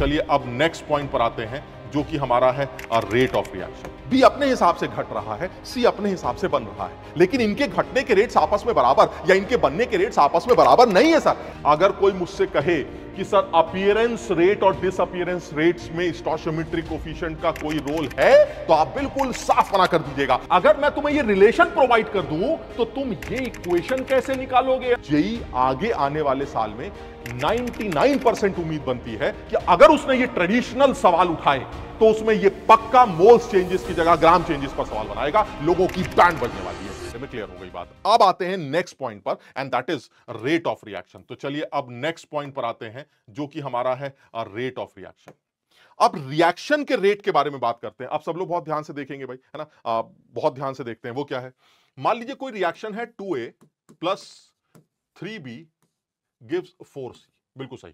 चलिए अब next point पर आते हैं, जो कि हमारा है रेट ऑफ रिएक्शन। बी अपने हिसाब से घट रहा है, सी अपने हिसाब से बन रहा है, लेकिन इनके घटने के रेट्स आपस में बराबर या इनके बनने के रेट्स आपस में बराबर नहीं है सर। अगर कोई मुझसे कहे कि सर अपीयरेंस रेट और डिसअपीयरेंस रेट्स में स्टोइचियोमेट्रिक कोफिशिएंट का कोई रोल है, तो आप बिल्कुल साफ मना कर दीजिएगा। अगर मैं तुम्हें ये रिलेशन प्रोवाइड कर दूं तो तुम ये इक्वेशन कैसे निकालोगे? जेई आगे आने वाले साल में 99% उम्मीद बनती है कि अगर उसने ये ट्रेडिशनल सवाल उठाए तो उसमें ये पक्का मोल्स चेंजेस की जगह ग्राम चेंजेस पर सवाल बनाएगा। लोगों की बैंड बजने वाली है। क्लियर हो गई बात। अब आते हैं नेक्स्ट पॉइंट पर, and that is rate of reaction. तो चलिए अब नेक्स्ट पॉइंट पर आते हैं, जो कि हमारा है रेट ऑफ रिएक्शन। अब रिएक्शन के रेट के बारे में बात करते हैं। आप सब लोग बहुत ध्यान से देखेंगे भाई, है ना, बहुत ध्यान से देखते हैं। वो क्या है? मान लीजिए कोई रिएक्शन है 2A plus 3B gives 4C। बिल्कुल सही।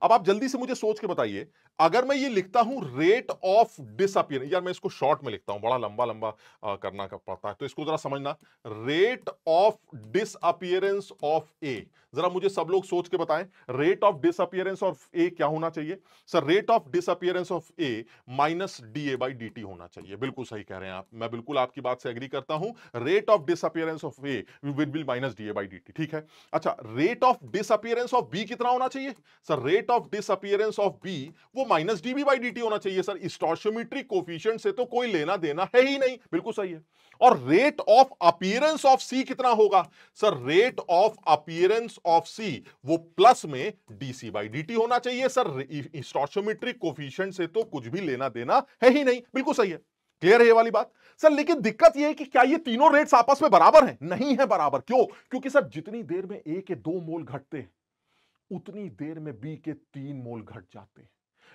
अब आप जल्दी से मुझे सोच के बताइए, अगर मैं ये लिखता हूं रेट ऑफ डिसअपीयरेंस, यार मैं इसको शॉर्ट में लिखता हूं, बड़ा लंबा लंबा करना का पड़ता है, तो इसको जरा समझना। रेट ऑफ डिसअपीयरेंस ऑफ ए, जरा मुझे सब लोग सोच के बताएं, रेट ऑफ डिसअपीयरेंस ऑफ ए क्या होना चाहिए? Sir rate of disappearance of A minus D A by D T होना चाहिए। बिल्कुल सही कह रहे हैं आप, मैं बिल्कुल आपकी बात से एग्री करता हूं। Rate of disappearance of A will be minus D A by D T. ठीक है। अच्छा, rate of disappearance of B कितना होना चाहिए? Sir rate of disappearance of B वो माइनस डीबी बाई डी होना चाहिए। सर स्टोइचियोमेट्रिक कोफिशिएंट से तो कोई लेना देना है ही नहीं। बिल्कुल सही है। और rate of appearance of C कितना होगा? Sir rate of appearance of C वो प्लस में डीसी बाई डीटी होना चाहिए। सर स्टोइचियोमेट्रिक कोफिशिएंट से तो कुछ भी लेना देना है ही नहीं। बिल्कुल सही है। क्लियर है ये वाली बात? सर लेकिन दिक्कत यह है कि क्या ये तीनों रेट्स आपस में बराबर हैं? नहीं है बराबर। क्यों? क्योंकि सर जितनी देर में ए के 2 मोल घटते हैं उतनी देर में बी के 3 मोल घट जाते हैं।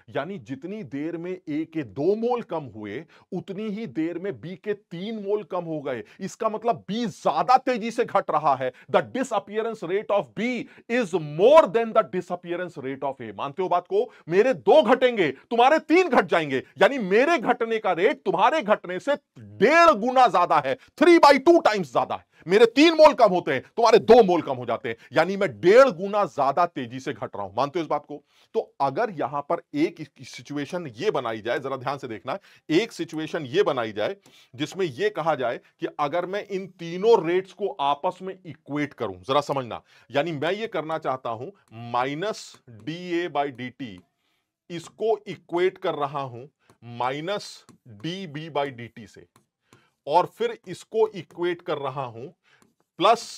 यानी जितनी देर में ए के 2 मोल कम हुए उतनी ही देर में बी के 3 मोल कम हो गए। इसका मतलब बी ज्यादा तेजी से घट रहा है। The disappearance rate of B is more than the disappearance rate of A. मानते हो बात को? मेरे 2 घटेंगे, तुम्हारे 3 घट जाएंगे, यानी मेरे घटने का रेट तुम्हारे घटने से 1.5 गुना ज्यादा है, 3/2 टाइम्स ज्यादा है। मेरे 3 मोल कम होते हैं, तुम्हारे 2 मोल कम हो जाते हैं, यानी मैं 1.5 गुना ज्यादा तेजी से घट रहा हूं। मानते हो इस बात को? तो अगर यहां पर एक सिचुएशन ये बनाई जाए, जरा ध्यान से देखना, एक सिचुएशन ये बनाई जाए जिसमें यह कहा जाए कि अगर मैं इन तीनों रेट्स को आपस में इक्वेट करूं, जरा समझना, यानी मैं ये करना चाहता हूं minus D A by D T, इसको इक्वेट कर रहा हूं minus D B by D T से, और फिर इसको इक्वेट कर रहा हूं प्लस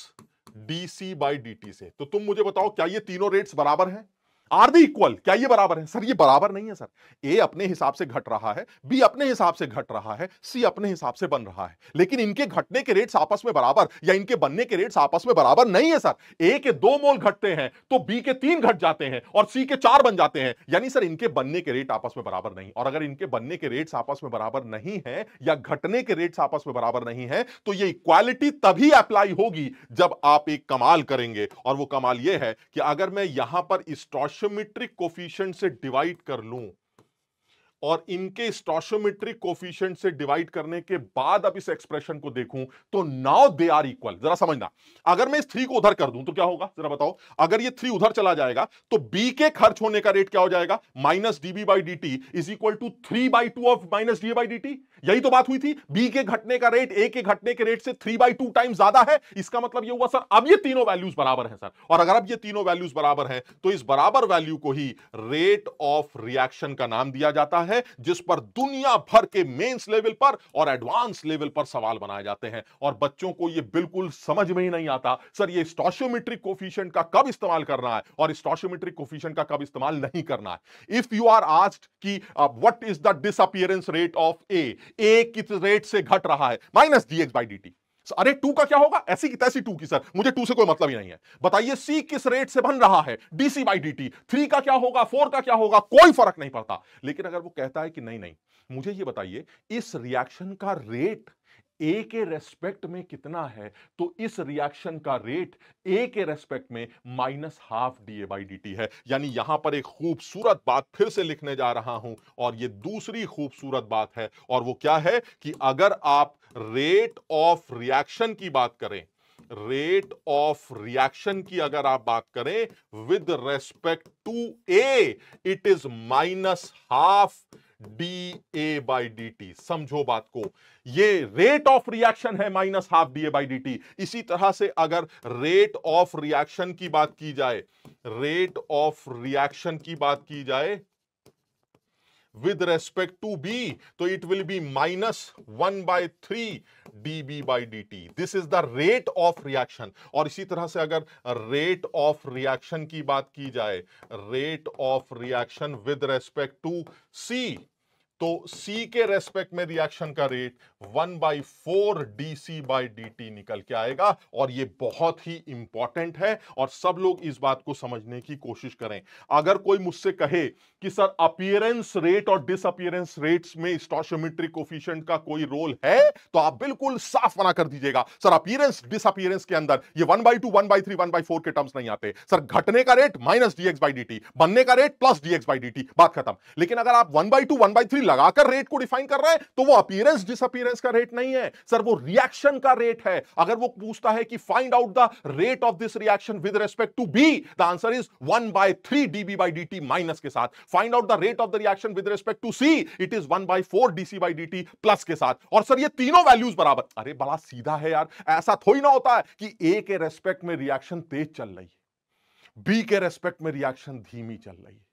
डीसी बाई डी से। तो तुम मुझे बताओ, क्या ये तीनों रेट्स बराबर हैं? Are they equal? क्या ये बराबर है? सर ये बराबर नहीं है सर। ए अपने हिसाब से घट रहा है, बी अपने हिसाब से घट रहा है, सी अपने हिसाब से बन रहा है, लेकिन इनके घटने के रेट्स आपस में बराबर या इनके बनने के रेट्स आपस में बराबर नहीं है सर। ए के 2 मोल घटते हैं तो बी के 3 घट जाते हैं और सी के 4 बन जाते हैं, यानी सर इनके बनने के रेट आपस में बराबर नहीं। और अगर इनके बनने के रेट्स आपस में बराबर नहीं है या घटने के रेट्स आपस में बराबर नहीं है, तो ये इक्वालिटी तभी अप्लाई होगी जब आप एक कमाल करेंगे, और वो कमाल ये है कि अगर मैं यहां पर स्टोइचियोमेट्रिक कोफिशिएंट से डिवाइड कर लूं और इनके स्टोइचियोमेट्रिक कोफिशिएंट से डिवाइड करने के बाद अब इस एक्सप्रेशन को देखूं तो नाउ दे आर इक्वल। जरा समझना, अगर मैं इस 3 को उधर कर दूं तो क्या होगा? जरा बताओ। अगर ये 3 उधर चला जाएगा तो बी के खर्च होने का रेट क्या हो जाएगा? Minus D B by D T is equal to 3/2 of minus D by D T. यही तो बात हुई थी। बी के घटने का रेट ए के घटने के रेट से 3/2 टाइम्स ज्यादा है। इसका मतलब यह हुआ सर अब ये तीनों वैल्यूज बराबर हैं सर, और अगर अब ये तीनों वैल्यूज बराबर हैं तो इस बराबर वैल्यू को ही रेट ऑफ रिएक्शन का नाम दिया जाता है, जिस पर दुनिया भर के मेंस लेवल पर और एडवांस लेवल पर सवाल बनाए जाते हैं। और बच्चों को यह बिल्कुल समझ में ही नहीं आता सर ये स्टोइचियोमेट्रिक कोफिशिएंट का कब इस्तेमाल करना है और स्टोइचियोमेट्रिक कोफिशिएंट का कब इस्तेमाल नहीं करना है। इफ यू आर आस्क्ड कि what is the disappearance rate of A, किस रेट से घट रहा है? Minus dx by d. अरे 2 का क्या होगा? ऐसी की तैसी 2 की सर, मुझे 2 से कोई मतलब ही नहीं है। बताइए सी किस रेट से बन रहा है? DC by D T. 3 का क्या होगा, 4 का क्या होगा, कोई फर्क नहीं पड़ता। लेकिन अगर वो कहता है कि नहीं नहीं, मुझे ये बताइए इस रिएक्शन का रेट ए के रेस्पेक्ट में कितना है, तो इस रिएक्शन का रेट ए के रेस्पेक्ट में -12 D A by D T है। यानी यहां पर एक खूबसूरत बात फिर से लिखने जा रहा हूं, और यह दूसरी खूबसूरत बात है, और वो क्या है कि अगर आप रेट ऑफ रिएक्शन की बात करें रेट ऑफ रिएक्शन की अगर आप बात करें with respect to A, it is minus half D A by D T. समझो बात को, ये रेट ऑफ रिएक्शन है minus half D A by D T. इसी तरह से अगर रेट ऑफ रिएक्शन की बात की जाए, रेट ऑफ रिएक्शन की बात की जाए with respect to B, तो it will be minus 1/3 dB by dt. This is the rate of reaction. और इसी तरह से अगर rate of reaction की बात की जाए, rate of reaction with respect to C, तो C के रेस्पेक्ट में रिएक्शन का रेट 1/4 dC by dt निकल के आएगा। और ये बहुत ही इंपॉर्टेंट है और सब लोग इस बात को समझने की कोशिश करें। अगर कोई मुझसे कहे कि सर अपीयरेंस रेट और डिसअपीयरेंस रेट्स में स्टोइचियोमेट्रिक कोफिशिएंट का कोई रोल है, तो आप बिल्कुल साफ मना कर दीजिएगा, सर अपीयरेंस डिसअपीयरेंस के अंदर ये 1/2 1/3 1/4 के टर्म्स नहीं आते। सर घटने का rate minus dx by dt, बनने का rate plus dx by dt, बात खत्म। लेकिन अगर आप 1/2 1/3 लगाकर रेट को डिफाइन कर रहे हैं तो वो अपीयरेंस डिसअपीयरेंस का रेट नहीं है सर, वो रिएक्शन का रेट है। अगर वो पूछता है कि find out the rate of this reaction with respect to B, the answer is 1/3 dB by dt minus के साथ। Find out the rate of the reaction with respect to C, it is 1/4 dC by dt plus के साथ। और sir ये तीनों values बराबर। अरे बड़ा सीधा है यार, ऐसा थोड़ी ना होता है कि ए के रेस्पेक्ट में रिएक्शन तेज चल रही है, बी के रेस्पेक्ट में रिएक्शन धीमी चल रही है,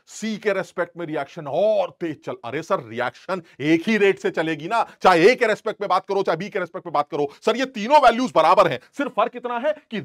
सी के रेस्पेक्ट में रिएक्शन और तेज चल। अरे सर रिएक्शन एक ही रेट से चलेगी ना, चाहे ए के रेस्पेक्ट में बात करो चाहे बी के रेस्पेक्ट में बात करो। सर ये तीनों वैल्यूज बराबर हैं, सिर्फ फर्क इतना है कि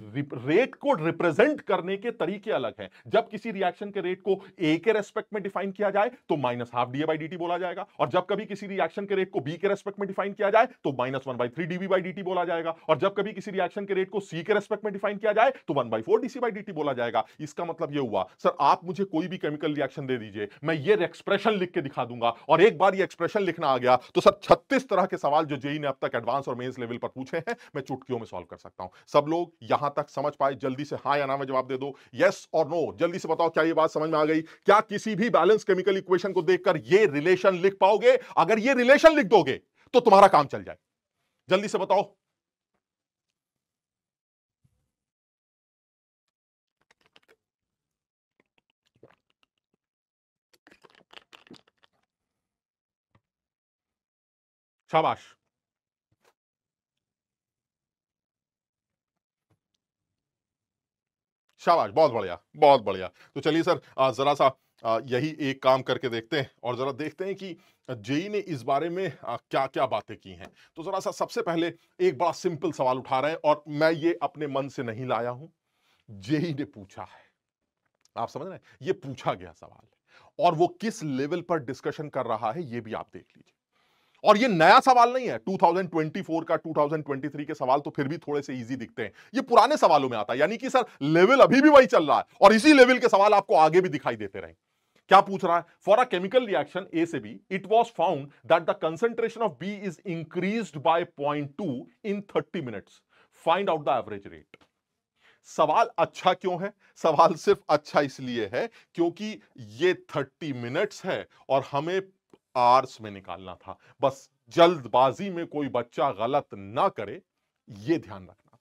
रेट को रिप्रेजेंट करने के तरीके अलग हैं। जब किसी रिएक्शन के रेट को ए के रेस्पेक्ट में डिफाइन किया जाए तो minus half D A by D T बोला जाएगा, और जब कभी किसी रिएक्शन के रेट को बी के रेस्पेक्ट में डिफाइन किया जाए तो minus 1/3 dB by D T बोला जाएगा, और जब कभी किसी रिएक्शन के रेट को सी के रेस्पेक्ट में डिफाइन किया जाए तो 1/4 डीसी बाई डी टी बोला जाएगा। इसका मतलब यह हुआ सर आप मुझे कोई भी केमिकल रिएक्शन दे दीजिए, मैं ये एक्सप्रेशन लिख के दिखा दूंगा, और एक बार ये एक्सप्रेशन लिखना आ गया तो सर 36 तरह के सवाल जो जेई ने अब तक एडवांस और मेंस लेवल पर पूछे हैं मैं चुटकियों में सॉल्व कर सकता हूं। सब लोग यहां तक समझ पाए? जल्दी से हां या ना में जवाब दे दो, यस और नो। जल्दी से बताओ क्या ये बात समझ में आ गई? क्या किसी भी बैलेंस केमिकल इक्वेशन को देखकर ये रिलेशन लिख पाओगे? अगर ये रिलेशन लिख दोगे तो तुम्हारा काम चल जाए। जल्दी से बताओ। शाबाश, शाबाश, बहुत बढ़िया, बहुत बढ़िया। तो चलिए सर जरा सा यही एक काम करके देखते हैं और जरा देखते हैं कि जेई ने इस बारे में क्या क्या बातें की हैं। तो जरा सा सबसे पहले एक बड़ा सिंपल सवाल उठा रहे हैं और मैं ये अपने मन से नहीं लाया हूं, जेई ने पूछा है। आप समझ रहे हैं, ये पूछा गया सवाल है और वो किस लेवल पर डिस्कशन कर रहा है ये भी आप देख लीजिए। और ये नया सवाल नहीं है, 2024 का 2023 के सवाल तो फिर भी थोड़े से इजी दिखते हैं, ये पुराने सवालों में आता है, यानी कि सर लेवल अभी भी वही चल रहा है और इसी लेवल के सवाल आपको आगे भी दिखाई देते रहे। क्या पूछ रहा है? For a chemical reaction A से B it was found that the concentration of B is increased by 0.2 in 30 minutes, find out the average rate. सवाल अच्छा क्यों है? सवाल सिर्फ अच्छा इसलिए है क्योंकि ये 30 मिनट्स है और हमें आवर्स में निकालना था। बस जल्दबाजी में कोई बच्चा गलत ना करे ये ध्यान रखना था,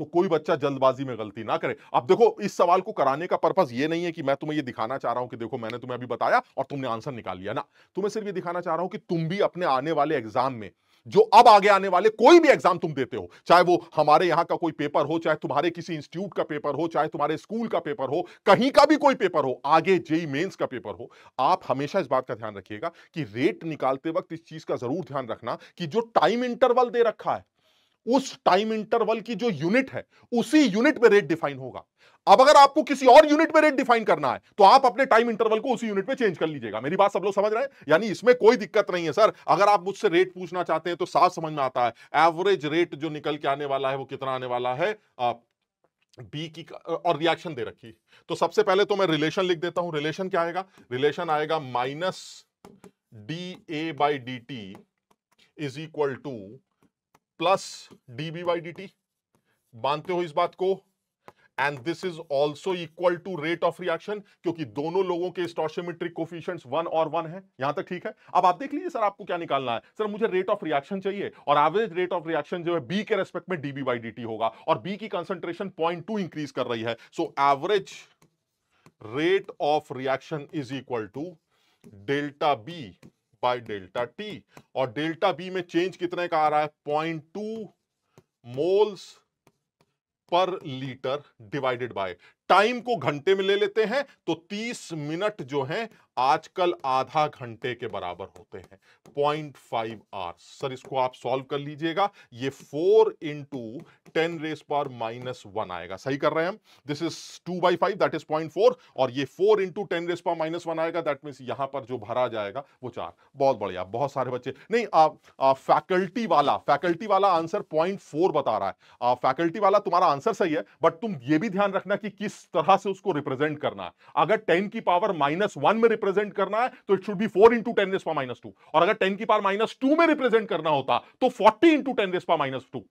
तो कोई बच्चा जल्दबाजी में गलती ना करे। अब देखो इस सवाल को कराने का पर्पस ये नहीं है कि मैं तुम्हें ये दिखाना चाह रहा हूं कि देखो मैंने तुम्हें अभी बताया और तुमने आंसर निकाल लिया ना, तुम्हें सिर्फ ये दिखाना चाह रहा हूं कि तुम भी अपने आने वाले एग्जाम में, जो अब आगे आने वाले कोई भी एग्जाम तुम देते हो, चाहे वो हमारे यहां का कोई पेपर हो, चाहे तुम्हारे किसी इंस्टीट्यूट का पेपर हो, चाहे तुम्हारे स्कूल का पेपर हो, कहीं का भी कोई पेपर हो, आगे जेई मेंस का पेपर हो, आप हमेशा इस बात का ध्यान रखिएगा कि रेट निकालते वक्त इस चीज का जरूर ध्यान रखना कि जो टाइम इंटरवल दे रखा है उस टाइम इंटरवल की जो यूनिट है उसी यूनिट में रेट डिफाइन होगा। अब अगर आपको किसी और यूनिट में रेट डिफाइन करना है तो आप अपने टाइम इंटरवल को उसी यूनिट में चेंज कर लीजिएगा। मेरी बात सब लोग समझ रहे हैं? यानी इसमें कोई दिक्कत नहीं है सर। अगर आप मुझसे रेट पूछना चाहते हैं तो साफ समझ में आता है, एवरेज रेट जो निकल के आने वाला है वो कितना आने वाला है, बी की और रिएक्शन दे रखी। तो सबसे पहले तो मैं रिलेशन लिख देता हूं। रिलेशन क्या आएगा? रिलेशन आएगा minus D A by D T is equal to plus D B by D T. मानते हो इस बात को? And this is also equal to rate of reaction, क्योंकि दोनों लोगों के स्टोइचियोमेट्रिक कोफिशिएंट्स 1 और 1 है। यहां तक ठीक है। अब आप देख लीजिए सर आपको क्या निकालना है। सर मुझे रेट ऑफ रिएक्शन चाहिए और एवरेज रेट ऑफ रिएक्शन जो है बी के रेस्पेक्ट में डीबी बाई डी होगा और बी की कंसंट्रेशन 0.2 इंक्रीज कर रही है। So average rate of reaction is equal to delta B by delta T, और डेल्टा बी में चेंज कितने का आ रहा है 0.2 moles per litre divided by time को घंटे में ले लेते हैं तो 30 मिनट जो हैं आजकल आधा घंटे के बराबर होते हैं, 0.5 आवर्स। सर इसको आप सॉल्व कर लीजिएगा, ये 4 इंटू 10 रेस पावर -1 आएगा। सही कर रहे हैं हम। दिस इज 2/5 दैट इज 0.4 और ये 4 इंटू 10 रेस पावर -1 आएगा, दैट मीन्स यहां पर जो भरा जाएगा वो 4। बहुत बढ़िया, बहुत सारे बच्चे नहीं फैकल्टी वाला आंसर 0.4 बता रहा है। फैकल्टी वाला तुम्हारा आंसर सही है, बट तुम ये भी ध्यान रखना कि किस तरह से उसको रिप्रेजेंट करना है। अगर 10 की पावर -1 में रिप्रेजेंट करना है तो it should B 4 into 10 raise power -2, और अगर 10 की पावर -2 में रिप्रेजेंट करना होता तो 40 इंटू 10 रेस पावर -2।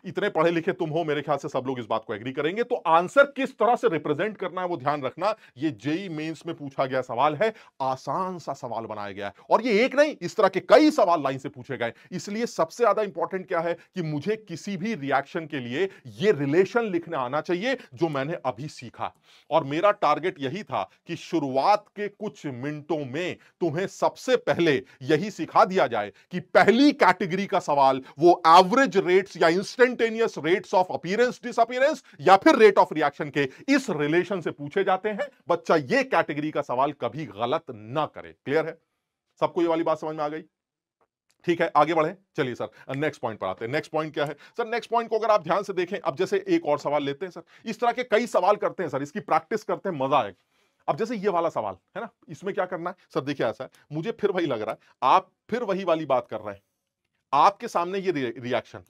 इतने पढ़े लिखे तुम हो, मेरे ख्याल से सब लोग इस बात को एग्री करेंगे। तो आंसर किस तरह से रिप्रेजेंट करना है वो ध्यान रखना। ये जेई मेंस में पूछा गया सवाल है, आसान सा सवाल बनाया गया है, और ये एक नहीं, इस तरह के कई सवाल लाइन से पूछे गए। इसलिए सबसे ज्यादा इंपॉर्टेंट क्या है कि मुझे किसी भी रिएक्शन के लिए ये रिलेशन लिखना आना चाहिए जो मैंने अभी सीखा, और मेरा टारगेट यही था कि शुरुआत के कुछ मिनटों में तुम्हें सबसे पहले यही सिखा दिया जाए कि पहली कैटेगरी का सवाल वो एवरेज रेट्स या instantaneous rates of appearance disappearance या फिर रेट ऑफ रिएक्शन के इस रिलेशन से पूछे जाते हैं। बच्चा ये कैटेगरी का सवाल कभी गलत ना करे। क्लियर है सबको? ये वाली बात समझ में आ गई? ठीक है, आगे बढ़े। चलिए सर नेक्स्ट पॉइंट पर आते हैं। नेक्स्ट पॉइंट क्या है सर? नेक्स्ट पॉइंट को अगर आप ध्यान से देखें, अब जैसे एक और सवाल लेते हैं सर, इस तरह के कई सवाल करते हैं सर, इसकी प्रैक्टिस करते हैं, मजा आएगा। अब जैसे ये वाला सवाल है ना, इसमें क्या करना है सर? देखिए ऐसा है, मुझे फिर वही लग रहा है, आप फिर वही वाली बात कर रहे हैं। आपके सामने ये रिएक्शन,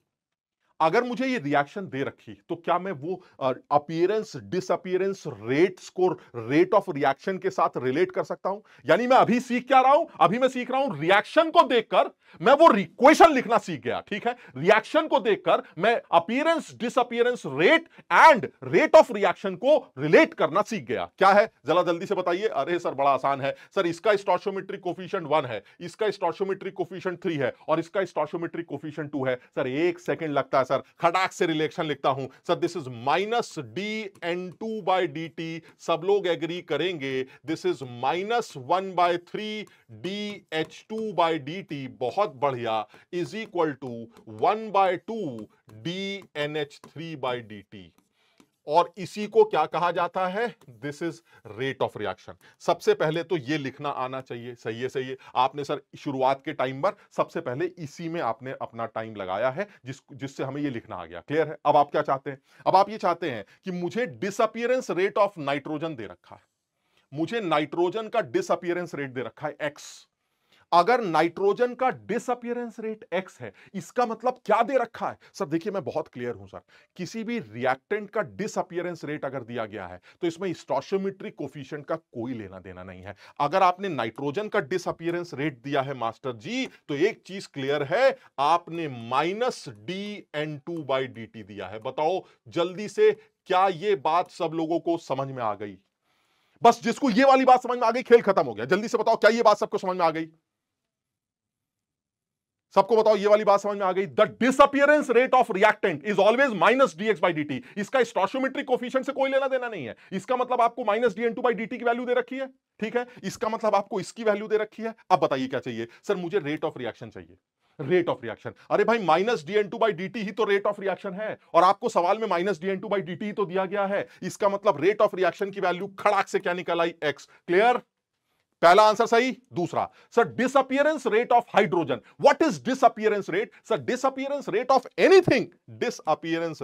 अगर मुझे ये रिएक्शन दे रखी तो क्या मैं वो अपीयरेंस डिसअपीयरेंस रेट्स को रेट ऑफ रिएक्शन के साथ रिलेट कर सकता हूं? यानी मैं अभी सीख क्या रहा हूं? अभी मैं सीख रहा हूं रिएक्शन को देखकर मैं वो इक्वेशन लिखना सीख गया। ठीक है, रिएक्शन को देखकर मैं appearance disappearance rate and rate of reaction को रिलेट करना सीख गया। क्या है जरा जल्दी से बताइए। अरे सर बड़ा आसान है सर, इसका स्टोइचियोमेट्रिक कोफिशिएंट 1 है, इसका स्टोइचियोमेट्रिक कोफिशिएंट 3 है और इसका स्टोइचियोमेट्रिक कोफिशिएंट 2 है। सर 1 सेकंड लगता है सर, खटाक से रिलेशन लिखता हूं सर। दिस इज -dN2/dt, सब लोग एग्री करेंगे। दिस इज -1/3 dH2/dt, बहुत बढ़िया, इज इक्वल टू 1/2 dNH3/dt। और इसी को क्या कहा जाता है? This is rate of reaction. सबसे पहले तो ये लिखना आना चाहिए। सही है, सही है। आपने सर शुरुआत के टाइम पर सबसे पहले इसी में आपने अपना टाइम लगाया है, जिससे हमें ये लिखना आ गया। क्लियर है? अब आप क्या चाहते हैं? अब आप ये चाहते हैं कि मुझे डिसअपीयरेंस रेट ऑफ नाइट्रोजन दे रखा है, मुझे नाइट्रोजन का डिसअपीयरेंस रेट दे रखा है x। अगर नाइट्रोजन का डिसअपीयरेंस रेट x है, इसका मतलब क्या दे रखा है? सर देखिए मैं बहुत क्लियर हूं सर, किसी भी रिएक्टेंट का डिसअपीयरेंस रेट अगर दिया गया है तो इसमें स्टोइचियोमेट्रिक कोफिशिएंट का कोई लेना देना नहीं है। अगर आपने नाइट्रोजन का डिसअपीयरेंस रेट दिया है मास्टर जी, तो एक चीज क्लियर है, आपने -dN2/dt दिया है। बताओ जल्दी से, क्या ये बात सब लोगों को समझ में आ गई? बस जिसको ये वाली बात समझ में आ गई, खेल खत्म हो गया। जल्दी से बताओ, क्या ये बात सबको समझ में आ गई? सबको बताओ ये वाली बात समझ में आ गई? The disappearance rate of reactant is always -dx/dt। इसका स्टोइचियोमेट्रिक कोफिशिएंट से कोई लेना देना नहीं है। इसका मतलब आपको -dN2/dt की वैल्यू दे रखी है। ठीक है, इसका मतलब आपको इसकी वैल्यू दे रखी है। अब बताइए क्या चाहिए? सर मुझे रेट ऑफ रिएक्शन चाहिए। रेट ऑफ रिएक्शन, अरे भाई -dN2/dt ही तो रेट ऑफ रिएक्शन है, और आपको सवाल में -dN2/dt ही तो दिया गया है। इसका मतलब रेट ऑफ रिएक्शन की वैल्यू खड़ाक से क्या निकल आई? x। क्लियर? पहला आंसर सही। दूसरा sir, disappearance rate of hydrogen. What is disappearance rate? Sir disappearance rate of anything, disappearance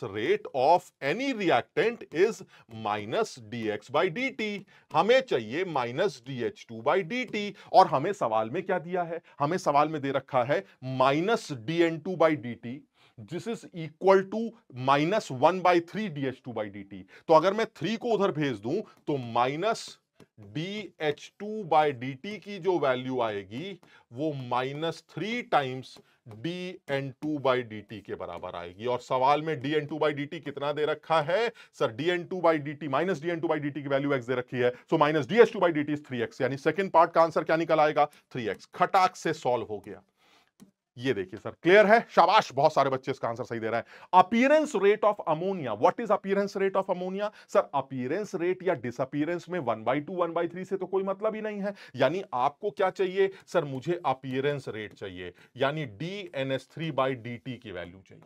rate of any reactant is -dx/dt। हमें चाहिए -dH2/dt, और हमें सवाल में क्या दिया है? हमें सवाल में दे रखा है -dN2/dt, this is equal to -1/3 dH2/dt। तो अगर मैं 3 को उधर भेज दूं तो -dH2/dt की जो वैल्यू आएगी वो -3 टाइम्स dn2/dt के बराबर आएगी। और सवाल में dn2/dt कितना दे रखा है सर? dn2/dt माइनस dn2/dt की वैल्यू x दे रखी है, so minus ds2/dt is 3x, यानी सेकंड पार्ट का आंसर क्या निकल आएगा? 3x। खटाक से सॉल्व हो गया। ये देखिए सर, क्लियर है? शाबाश, बहुत सारे बच्चे इसका आंसर सही दे रहे हैं। Appearance rate of ammonia, what is appearance rate of ammonia? Sir appearance rate या डिसअपीयरेंस में 1/2 1/3 से तो कोई मतलब ही नहीं है। यानी आपको क्या चाहिए सर? मुझे अपीयरेंस रेट चाहिए, यानी dns3/dt की वैल्यू चाहिए।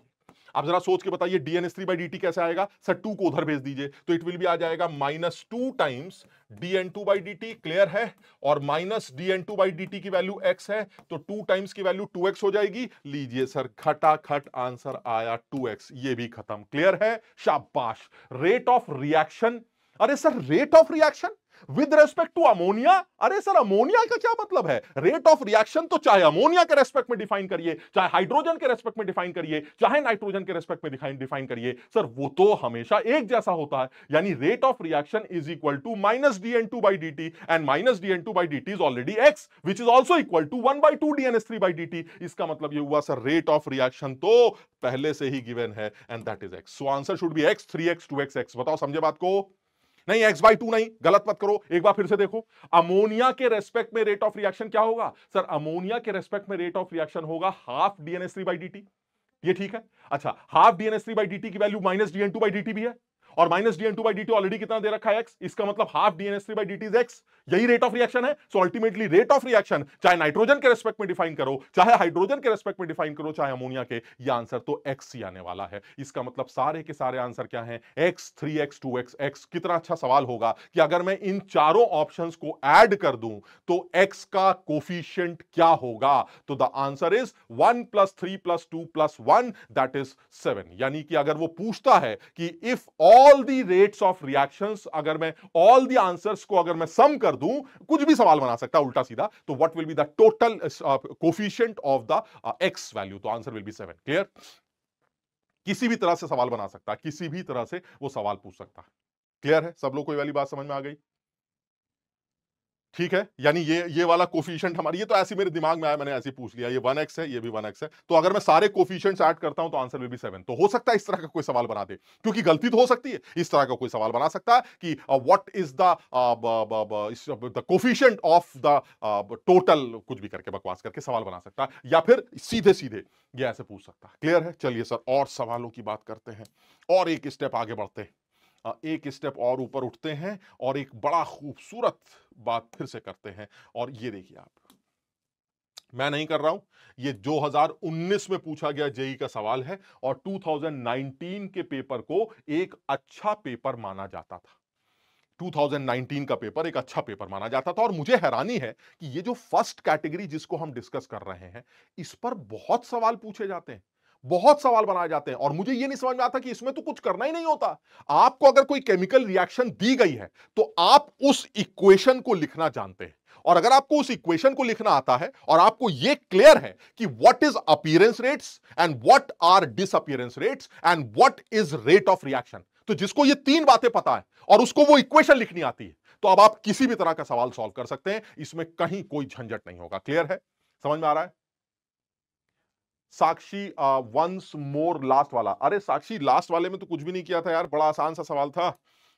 अब जरा सोच के बताइए dns3/dt कैसे आएगा सर? 2 को उधर भेज दीजिए तो इट विल भी आ जाएगा -2 टाइम्स dn2/dt, क्लियर है? और माइनस dn2/dt की वैल्यू x है, तो 2 टाइम्स की वैल्यू 2x हो जाएगी। लीजिए सर, खटाखट आंसर आया 2x, ये भी खत्म। क्लियर है? शाबाश। रेट ऑफ रिएक्शन, अरे sir rate of reaction with respect to ammonia? अरे सर अमोनिया का क्या मतलब है? रेट ऑफ रिएक्शन तो चाहे अमोनिया के रेस्पेक्ट में डिफाइन करिए, चाहे हाइड्रोजन के रेस्पेक्ट में डिफाइन करिए, चाहे नाइट्रोजन के रेस्पेक्ट में डिफाइन करिए, सर वो तो हमेशा एक जैसा होता है। यानी rate of reaction is equal to minus dn2/dt, and minus dn2/dt is already x, which is also equal to 1/2 dns3/dt। इसका मतलब ये हुआ सर रेट ऑफ रिएक्शन तो पहले से ही गिवन है, and that is x। So answer should B x, 3x, 2x, x। बताओ समझे बात को? नहीं, x/2 नहीं, गलत मत करो, एक बार फिर से देखो। अमोनिया के रेस्पेक्ट में रेट ऑफ रिएक्शन क्या होगा सर? अमोनिया के रेस्पेक्ट में रेट ऑफ रिएक्शन होगा हाफ dns3/dt। ये ठीक है? अच्छा, हाफ dns3/dt की वैल्यू माइनस dn2/dt भी है, और माइनस dn2/dt ऑलरेडी कितना दे रखा है x, इसका मतलब हाफ dns3/dt इज x। यही रेट ऑफ रिएक्शन है। So ultimately rate of reaction चाहे नाइट्रोजन के रेस्पेक्ट में डिफाइन करो, चाहे हाइड्रोजन के रेस्पेक्ट में डिफाइन करो, चाहे अमोनिया के, ये आंसर तो x ही आने वाला है। इसका मतलब सारे के सारे आंसर क्या हैं? x, 3x, 2x, x। कितना अच्छा सवाल होगा कि अगर मैं इन चारों ऑप्शंस को ऐड कर दूं तो x का कोफिशिएंट क्या होगा? तो the answer is 1 + 3 + 2 + 1, that is 7। यानी कि अगर वो पूछता है कि if all the rates of reactions, अगर मैं ऑल द आंसर्स को अगर मैं सम कर दूं, कुछ भी सवाल बना सकता है उल्टा सीधा, तो what will be the total coefficient of the x value? तो आंसर विल बी 7। क्लियर? किसी भी तरह से सवाल बना सकता है, किसी भी तरह से वो सवाल पूछ सकता है। क्लियर है? सब लोग को ये वाली बात समझ में आ गई? ठीक है, यानी ये वाला कोफिशिएंट हमारी, ये तो ऐसे मेरे दिमाग में आया, मैंने ऐसे पूछ लिया। ये 1x है, ये भी 1x है, तो अगर मैं सारे कोफिशिएंट्स ऐड करता हूं तो आंसर विल बी 7। तो हो सकता है इस तरह का कोई सवाल बना दे, क्योंकि गलती तो हो सकती है। इस तरह का कोई सवाल बना सकता है कि what is the coefficient of the total, कुछ भी करके बकवास करके सवाल बना सकता है, या फिर सीधे सीधे ये ऐसे पूछ सकता है। क्लियर है? चलिए सर, और सवालों की बात करते हैं, और एक स्टेप आगे बढ़ते हैं, एक स्टेप और ऊपर उठते हैं, और एक बड़ा खूबसूरत बात फिर से करते हैं। और ये देखिए आप, मैं नहीं कर रहा हूं, ये 2019 में पूछा गया जेई का सवाल है, और 2019 के पेपर को एक अच्छा पेपर माना जाता था। 2019 का पेपर एक अच्छा पेपर माना जाता था, और मुझे हैरानी है कि ये जो फर्स्ट कैटेगरी जिसको हम डिस्कस कर रहे हैं, इस पर बहुत सवाल पूछे जाते हैं, बहुत सवाल बनाए जाते हैं, और मुझे ये नहीं समझ में आता कि इसमें तो कुछ करना ही नहीं होता। आपको अगर कोई केमिकल रिएक्शन दी गई है तो आप उस इक्वेशन को लिखना जानते हैं, और अगर आपको उस इक्वेशन को लिखना आता है और आपको यह क्लियर है कि what is appearance rates and what are disappearance rates and what is rate of reaction, तो जिसको ये तीन बातें पता है और उसको वो इक्वेशन लिखनी आती है, तो अब आप किसी भी तरह का सवाल सॉल्व कर सकते हैं, इसमें कहीं कोई झंझट नहीं होगा। क्लियर है? समझ में आ रहा है? साक्षी, वंस मोर लास्ट वाला, अरे साक्षी लास्ट वाले में तो कुछ भी नहीं किया था यार, बड़ा आसान सा सवाल था।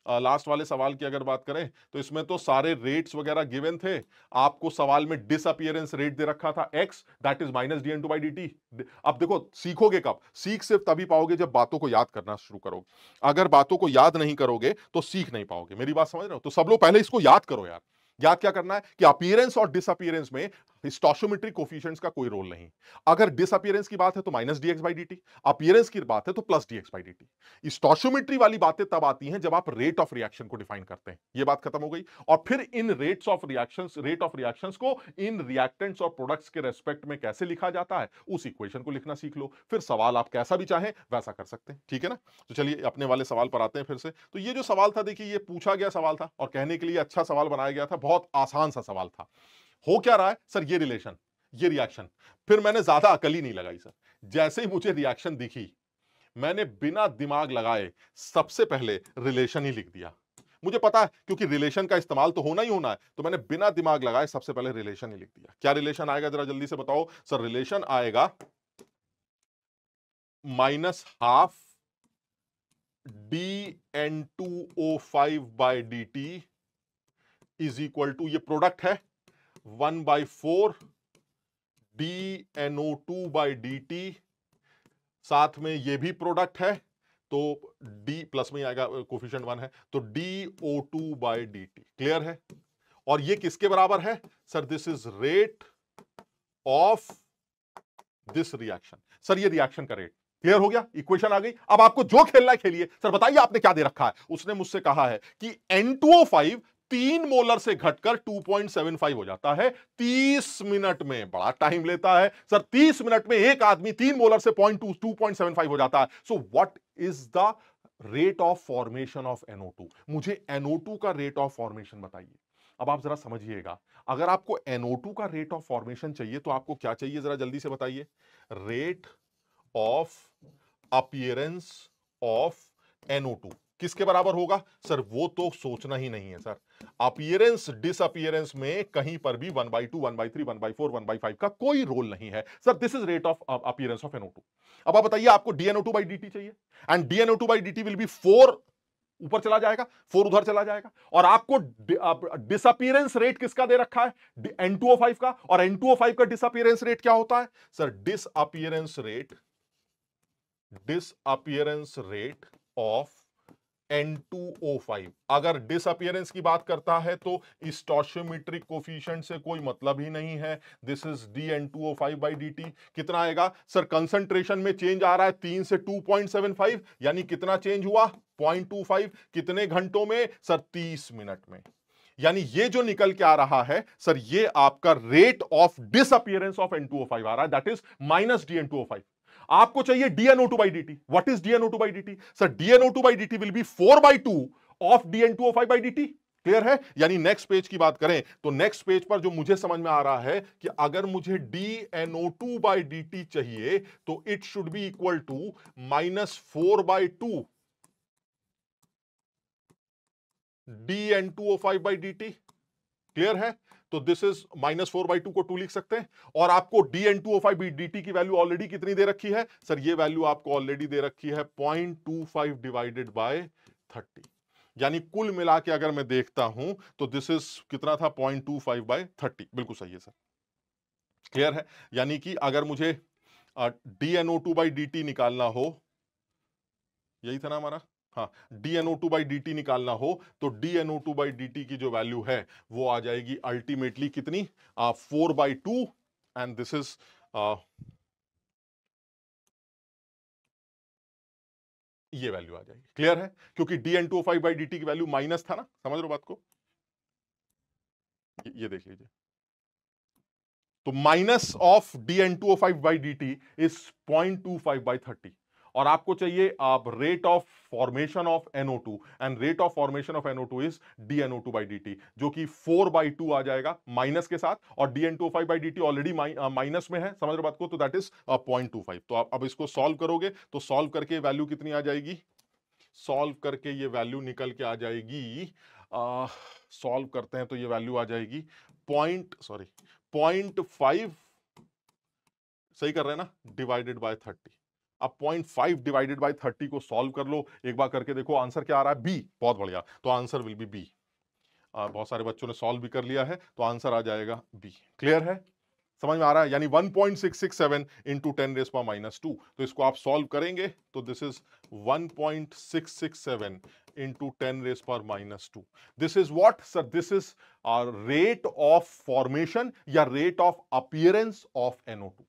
लास्ट वाले सवाल की अगर बात करें तो इसमें तो सारे रेट्स वगैरह गिवन थे। आपको सवाल में डिसअपीयरेंस रेट दे रखा था x, that is minus dn2/dt। अब देखो, सीखोगे कब? सीख सिर्फ तभी पाओगे जब बातों को याद करना शुरू करोगे। अगर बातों को याद नहीं करोगे तो सीख नहीं पाओगे। मेरी बात समझ रहे हो? तो सब लोग पहले इसको याद करो यार। याद क्या करना है कि अपीयरेंस और डिसअपीयरेंस में स्टोशियोमेट्रिक कोफिशिएंट्स का कोई रोल नहीं। अगर डिसअपीयरेंस की बात है तो माइनस dx/dt, अपीयरेंस की बात है तो प्लस dx/dt। स्टोशियोमेट्री वाली बातें तब आती हैं जब आप रेट ऑफ रिएक्शन को डिफाइन करते हैं। ये बात खत्म हो गई। और फिर इन रेट ऑफ रिएक्शंस को इन रिएक्टेंट्स और प्रोडक्ट्स के रेस्पेक्ट में कैसे लिखा जाता है, उस इक्वेशन को लिखना सीख लो। फिर सवाल आप कैसा भी चाहें वैसा कर सकते हैं। ठीक है ना? तो चलिए अपने वाले सवाल पर आते हैं फिर से। तो ये जो सवाल था, देखिए ये पूछा गया सवाल था और कहने के लिए अच्छा सवाल बनाया गया था, बहुत आसान सा सवाल था। हो क्या रहा है सर? ये रिलेशन, ये रिएक्शन। फिर मैंने ज्यादा अकल ही नहीं लगाई सर, जैसे ही मुझे रिएक्शन दिखी मैंने बिना दिमाग लगाए सबसे पहले रिलेशन ही लिख दिया। मुझे पता है क्योंकि रिलेशन का इस्तेमाल तो होना ही होना है, तो मैंने बिना दिमाग लगाए सबसे पहले रिलेशन ही लिख दिया। क्या रिलेशन आएगा जरा जल्दी से बताओ? सर रिलेशन आएगा minus half DN2O5 by dt is equal to, ये प्रोडक्ट है, 1/4 DNO2 बाय dt, साथ में ये भी प्रोडक्ट है, तो D प्लस में आएगा, कोफिशिएंट 1 है, तो DO2 बाय dt। क्लियर है? और ये किसके बराबर है sir? This is rate of this reaction. Sir ये रिएक्शन का रेट। क्लियर हो गया? इक्वेशन आ गई। अब आपको जो खेलना है खेलिए। सर बताइए आपने क्या दे रखा है? उसने मुझसे कहा है कि N2O5 3 मोलर से घटकर 2.75 हो जाता है 30 मिनट में। बड़ा टाइम लेता है सर, 30 मिनट में एक आदमी 3 मोलर से 2.75 हो जाता है। So what is the rate of formation of NO2? मुझे NO2 का रेट ऑफ फॉर्मेशन बताइए। अब आप जरा समझिएगा, अगर आपको NO2 का रेट ऑफ फॉर्मेशन चाहिए तो आपको क्या चाहिए, जरा जल्दी से बताइए। Rate of appearance of NO2 किसके बराबर होगा? सर वो तो सोचना ही नहीं है सर। अपीयरेंस डिसअपीयरेंस में कहीं पर भी 1/2, 1/3, 1/4, 1/5 का कोई रोल नहीं है sir. This is rate of appearance of NO2। अब आप बताइए आपको DNO2 बाई dt चाहिए, and DNO2 by dt will be 4 ऊपर चला जाएगा, 4 उधर चला जाएगा, और आपको डिसअपीयरेंस रेट किसका दे रखा है? N2O5 का। और N2O5 का डिसअपीयरेंस रेट क्या होता है sir? Disappearance rate of N2O5। अगर डिसअपीयरेंस की बात करता है तो स्टोशियोमेट्रिक कोफिशिएंट से कोई मतलब ही नहीं है। This is DN2O5 by dt। कितना आएगा सर? कंसंट्रेशन में चेंज आ रहा है 3 से 2.75, यानी कितना चेंज हुआ? 0.25। कितने घंटों में सर? 30 मिनट में। यानी ये जो निकल के आ रहा है सर, ये आपका rate of disappearance of N2O5 आ रहा है, दैट इज माइनस DN2O5। आपको चाहिए DNO2 by dt। What is DNO2 by dt? Sir DNO2 by dt will be 4/2 of DN2O5 by dt। Clear है? यानी नेक्स्ट पेज की बात करें तो नेक्स्ट पेज पर जो मुझे समझ में आ रहा है कि अगर मुझे DNO2 बाई dt चाहिए तो it should be equal to -4/2 DN2O5 by dt। Clear है? तो दिस इज -4/2 को 2 लिख सकते हैं। और आपको DN2O5 dt की वैल्यू ऑलरेडी कितनी दे रखी है सर? ये वैल्यू आपको ऑलरेडी दे रखी है 0.25 डिवाइडेड बाय 30। यानी कुल मिला के अगर मैं देखता हूं तो दिस इज कितना था? 0.25 बाय 30। बिल्कुल सही है सर। क्लियर है? यानी कि अगर मुझे DNO2 बाई dt निकालना हो, यही था ना हमारा? हाँ, DNO2 बाई dt निकालना हो तो DNO2 बाई dt की जो वैल्यू है वो आ जाएगी अल्टीमेटली कितनी? 4/2, एंड दिस इज ये वैल्यू आ जाएगी। क्लियर है? क्योंकि DN2O5 बाई dt की वैल्यू माइनस था ना, समझ रहे हो बात को? ये देख लीजिए, तो minus of DN2O5 by dt is 0.25 by 30। और आपको चाहिए आप rate of formation of NO2, and rate of formation of NO2 is DNO2 by dt, जो कि 4/2 आ जाएगा माइनस के साथ, और DN2O5 by dt already minus में है, समझ रहे बात को? तो दैट इज 0.25। तो आप अब इसको सॉल्व करोगे तो सॉल्व करके वैल्यू कितनी आ जाएगी? सॉल्व करके ये वैल्यू निकल के आ जाएगी, सॉल्व करते हैं तो ये वैल्यू आ जाएगी 0.5, सही कर रहे हैं ना, डिवाइडेड बाय 30। अब 0.5 डिवाइडेड बाय 30 को सॉल्व कर लो, एक बार करके देखो आंसर क्या आ रहा है? बी। बहुत बढ़िया, तो आंसर विल बी बी। बहुत सारे बच्चों ने सॉल्व भी कर लिया है, तो आंसर आ जाएगा बी। क्लियर है? समझ में आ रहा है? यानी 1.667 इंटू 10⁻²। तो इसको आप सॉल्व करेंगे तो this is 1.667 into 10⁻²। This is what sir? This is rate of formation या rate of appearance of NO2।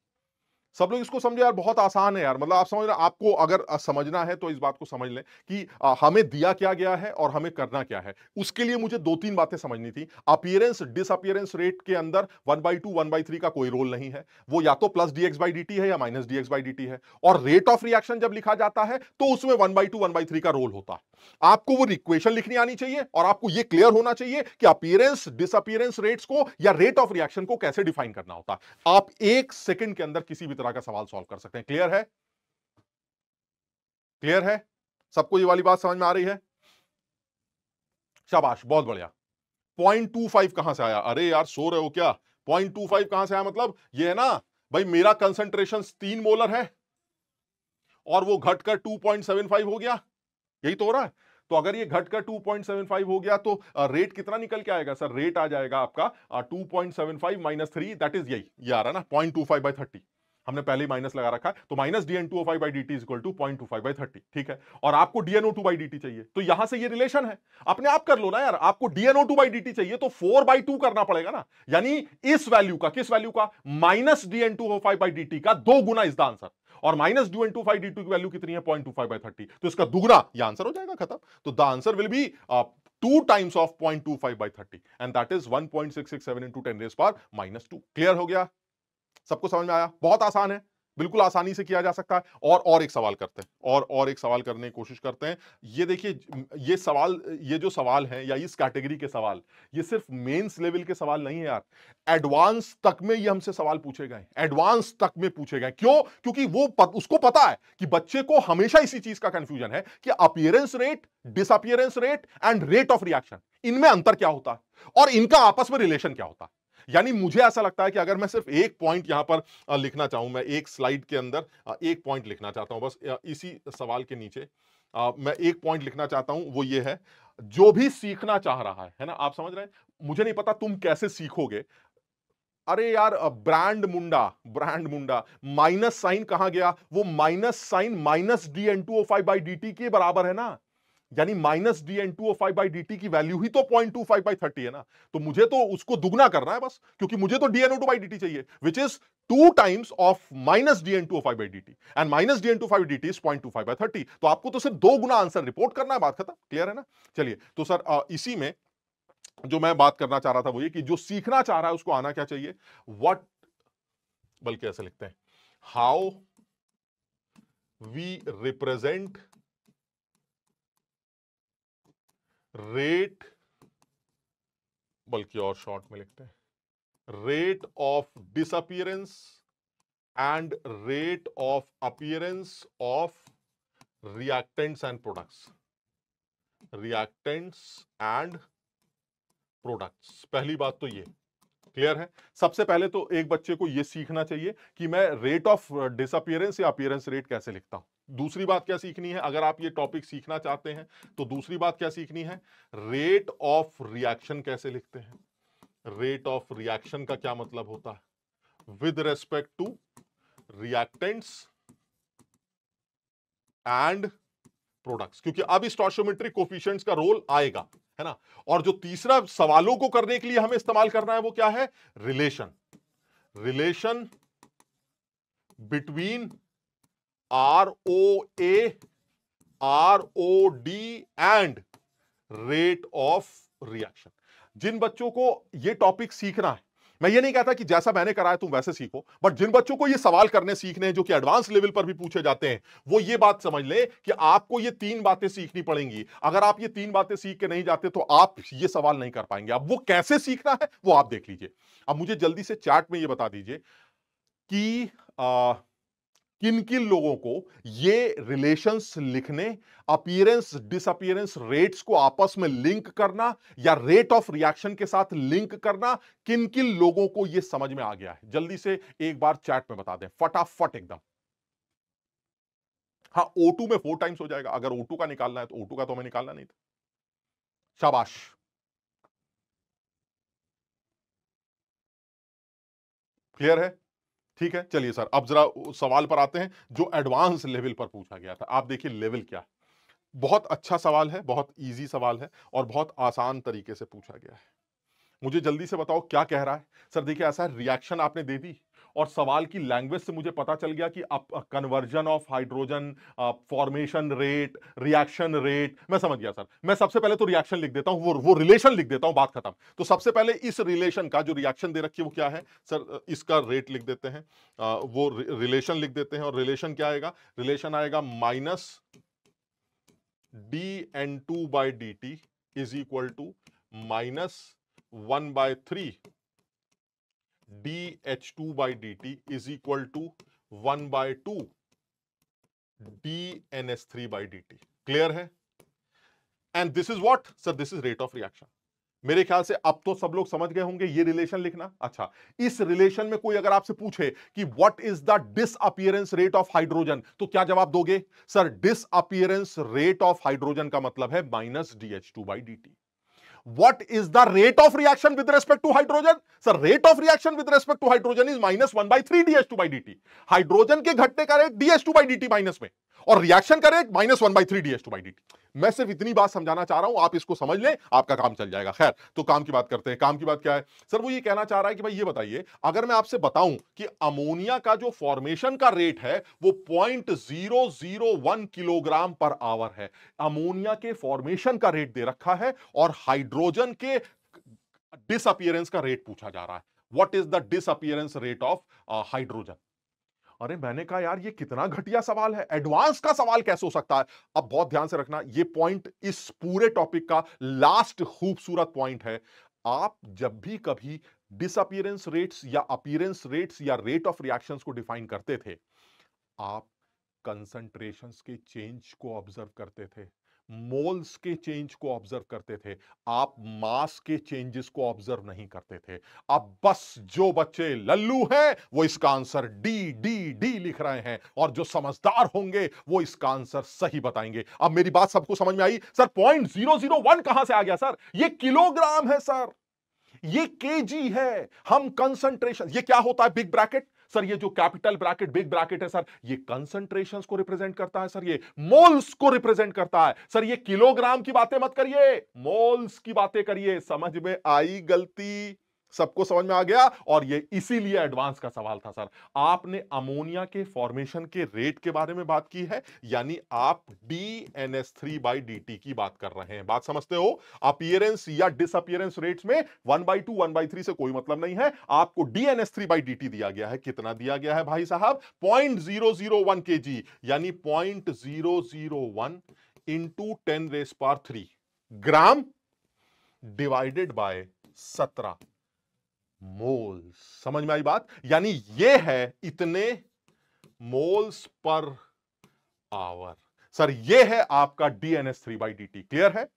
सब लोग इसको समझे यार, बहुत आसान है यार। मतलब आप समझ रहे, आपको अगर समझना है तो इस बात को समझ लें कि हमें दिया क्या गया है और हमें करना क्या है। उसके लिए मुझे 2-3 बातें समझनी थी। अपीयरेंस डिसअपीयरेंस रेट के अंदर 1/2, 1/3 का कोई रोल नहीं है, वो या तो प्लस dx बाई dt है या माइनस dx बाई dt है। और रेट ऑफ रिएक्शन जब लिखा जाता है तो उसमें 1/2, 1/3 का रोल होता है। आपको वो इक्वेशन लिखनी आनी चाहिए और आपको ये क्लियर होना चाहिए कि अपीयरेंस डिसअपीयरेंस रेट्स को या रेट ऑफ रिएक्शन को कैसे डिफाइन करना होता है। आप 1 सेकंड के अंदर किसी भी तरह का सवाल सॉल्व कर सकते हैं। क्लियर है? क्लियर है? सबको ये वाली बात समझ में आ रही है? शाबाश, बहुत बढ़िया। 0.25 कहां से आया? अरे यार सो रहे हो क्या? 0.25 कहां से आया? मतलब ये है ना भाई, मेरा कंसंट्रेशन 3 मोलर है और वो घटकर 2.75 हो गया, यही तो हो रहा है। तो अगर ये घटकर 2.75 हो गया तो रेट कितना निकल के आएगा सर? रेट आ जाएगा आपका 2.75 माइनस 3, दैट इज यही, ये आ रहा है ना 0.25/30। हमने पहले ही माइनस लगा रखा है, तो minus dN2O5/dt is equal to 0.25/30, ठीक है। और आपको dNO2/dt चाहिए, तो यहां से ये रिलेशन है, अपने आप कर लो ना यार। आपको dNO2/dt चाहिए तो 4/2 करना पड़ेगा ना, यानी इस वैल्यू का, किस वैल्यू का? माइनस dN2O5/dt का 2 गुना इज द आंसर। और माइनस dN2O5/dt की वैल्यू कितनी है? 0.25/30, तो इसका दुगना, ये आंसर हो जाएगा, खत्म। तो the answer will be 2 times of 0.25/30 and that is 1.667 into 10⁻⁻²। Clear हो गया? सबको समझ में आया? बहुत आसान है, बिल्कुल आसानी से किया जा सकता है। और एक सवाल करते हैं, और एक सवाल करने की कोशिश करते हैं। ये देखिए, ये सवाल, ये जो सवाल है या इस कैटेगरी के सवाल, ये सिर्फ मेंस लेवल के सवाल नहीं है यार, एडवांस तक में ये हमसे सवाल पूछे गए, एडवांस तक में पूछे गए। क्यों? क्योंकि उसको पता है कि बच्चे को हमेशा इसी चीज का कंफ्यूजन है कि appearance rate, disappearance rate and rate of reaction, इनमें अंतर क्या होता है और इनका आपस में रिलेशन क्या होता है। यानी मुझे ऐसा लगता है कि अगर मैं सिर्फ एक पॉइंट यहां पर लिखना चाहूं, मैं एक स्लाइड के अंदर एक पॉइंट लिखना चाहता हूं, बस इसी सवाल के नीचे मैं एक पॉइंट लिखना चाहता हूं, वो ये है, जो भी सीखना चाह रहा है ना, आप समझ रहे हैं, मुझे नहीं पता तुम कैसे सीखोगे। अरे यार, ब्रांड मुंडा माइनस साइन कहां गया? वो माइनस साइन माइनस dN2O5/dt के बराबर है ना, यानी माइनस dN2O5/dt की वैल्यू ही तो 0.25/30 है ना। तो मुझे तो उसको दुगना करना है बस, क्योंकि मुझे तो dNO2/dt चाहिए, which is 2 times of minus dN2O5/dt and minus dN2O5/dt is 0.25/30। तो आपको तो सिर्फ 2 गुना आंसर रिपोर्ट करना है, बात खत्म। क्लियर है ना? चलिए, तो सर इसी में जो मैं बात करना चाह रहा था वो ये कि जो सीखना चाह रहा है उसको आना क्या चाहिए? व्हाट, बल्कि ऐसे लिखते हैं, हाउ वी रिप्रेजेंट रेट, बल्कि और शॉर्ट में लिखते हैं, rate of disappearance and rate of appearance of reactants and products, reactants and products. पहली बात तो ये क्लियर है। सबसे पहले तो एक बच्चे को यह सीखना चाहिए कि मैं रेट ऑफ डिसअपीयरेंस या अपीयरेंस रेट कैसे लिखता हूं। दूसरी बात क्या सीखनी है, अगर आप ये टॉपिक सीखना चाहते हैं तो दूसरी बात क्या सीखनी है? रेट ऑफ रिएक्शन कैसे लिखते हैं, रेट ऑफ रिएक्शन का क्या मतलब होता है with respect to reactants and products, क्योंकि अब स्टोइचियोमेट्रिक कोफिशिएंट्स का रोल आएगा, है ना। और जो तीसरा सवालों को करने के लिए हमें इस्तेमाल करना है वो क्या है? Relation between ROA, ROD and rate of reaction. जिन बच्चों को ये टॉपिक सीखना है, मैं ये नहीं कहता कि जैसा मैंने कराया तुम वैसे सीखो, बट जिन बच्चों को ये सवाल करने सीखने हैं जो कि एडवांस लेवल पर भी पूछे जाते हैं, वो ये बात समझ ले कि आपको ये 3 बातें सीखनी पड़ेंगी। अगर आप ये 3 बातें सीख के नहीं जाते तो आप ये सवाल नहीं कर पाएंगे। अब वो कैसे सीखना है वो आप देख लीजिए। अब मुझे जल्दी से चैट में ये बता दीजिए कि किन किन लोगों को ये रिलेशंस लिखने, अपीयरेंस डिसअपीयरेंस रेट्स को आपस में लिंक करना या रेट ऑफ रिएक्शन के साथ लिंक करना, किन किन लोगों को ये समझ में आ गया है? जल्दी से एक बार चैट में बता दें, फटाफट एकदम। हाँ, O2 में 4 टाइम्स हो जाएगा। अगर O2 का निकालना है तो O2 का तो हमें निकालना नहीं था। शाबाश, क्लियर है? ठीक है, चलिए सर, अब जरा सवाल पर आते हैं जो एडवांस लेवल पर पूछा गया था। आप देखिए लेवल क्या है। बहुत अच्छा सवाल है, बहुत इजी सवाल है और बहुत आसान तरीके से पूछा गया है। मुझे जल्दी से बताओ क्या कह रहा है। सर देखिए, ऐसा रिएक्शन आपने दे दी और सवाल की लैंग्वेज से मुझे पता चल गया कि conversion of hydrogen, formation rate, reaction rate, मैं समझ गया सर। मैं सबसे पहले तो रिएक्शन लिख देता हूं, वो रिलेशन लिख देता हूं, बात खत्म। तो सबसे पहले इस रिलेशन का जो रिएक्शन दे रखी है वो क्या है सर? इसका रेट लिख देते हैं, वो रिलेशन लिख देते हैं। और रिलेशन क्या आएगा? रिलेशन आएगा minus dN2/dt is equal to minus 1/3 dH2/dt is equal to 1/2 dNS3/dt. Clear है? And this is what? Sir, this is rate of reaction. मेरे ख्याल से अब तो सब लोग समझ गए होंगे ये रिलेशन लिखना। अच्छा, इस रिलेशन में कोई अगर आपसे पूछे कि what is the disappearance rate of hydrogen, तो क्या जवाब दोगे? Sir, disappearance rate of hydrogen का मतलब है minus DH2/dt। What is the rate of reaction with respect to hydrogen? Sir, rate of reaction with respect to hydrogen is -1/3 DH2/dt। Hydrogen के घटने का रेट DH2/dt माइनस में, और reaction का rate -1/3 DH2/dt। मैं सिर्फ इतनी बात समझाना चाह रहा हूं, आप इसको समझ लें, आपका काम चल जाएगा। खैर, तो काम की बात करते हैं। काम की बात क्या है सर? वो ये कहना चाह रहा है कि भाई ये बताइए, अगर मैं आपसे बताऊं कि अमोनिया का जो फॉर्मेशन का रेट है वो 0.001 किलोग्राम पर आवर है। अमोनिया के फॉर्मेशन का रेट दे रखा है और हाइड्रोजन के डिसअपीयरेंस का रेट पूछा जा रहा है। What is the disappearance rate of hydrogen? अरे मैंने कहा यार ये कितना घटिया सवाल है, एडवांस का सवाल कैसे हो सकता है? अब बहुत ध्यान से रखना, ये पॉइंट इस पूरे टॉपिक का लास्ट खूबसूरत पॉइंट है। आप जब भी कभी डिसअपीयरेंस रेट्स या अपीयरेंस रेट्स या रेट ऑफ रिएक्शंस को डिफाइन करते थे, आप कंसंट्रेशंस के चेंज को ऑब्जर्व करते थे, मोल्स के चेंज को ऑब्जर्व करते थे, आप मास के चेंजेस को ऑब्जर्व नहीं करते थे। अब बस जो बच्चे लल्लू हैं वो इसका आंसर डी डी डी लिख रहे हैं, और जो समझदार होंगे वो इसका आंसर सही बताएंगे। अब मेरी बात सबको समझ में आई? सर 0.001 कहां से आ गया सर? ये किलोग्राम है सर, ये केजी है। हम कंसंट्रेशन, ये क्या होता है बिग ब्रैकेट? सर ये जो कैपिटल ब्रैकेट बिग ब्रैकेट है सर, ये कंसंट्रेशंस को रिप्रेजेंट करता है सर, ये मोल्स को रिप्रेजेंट करता है सर। ये किलोग्राम की बातें मत करिए, मोल्स की बातें करिए। समझ में आई गलती? सबको समझ में आ गया? और ये इसीलिए एडवांस का सवाल था सर। आपने अमोनिया के फॉर्मेशन के रेट के बारे में बात की है, यानी आप DNS3/dt की बात कर रहे हैं। बात समझते हो? अपीयरेंस या डिसअपीयरेंस रेट्स में 1/2 1/3 से कोई मतलब नहीं है। आपको DNS3/dt दिया गया है। कितना दिया गया है भाई साहब? 0.001 kg, यानी 0.001 into 10⁻³ gram divided by 17 moles. समझ में आई बात? यानी ये है इतने मोल्स पर आवर। सर ये है आपका DNS3/dt। क्लियर है?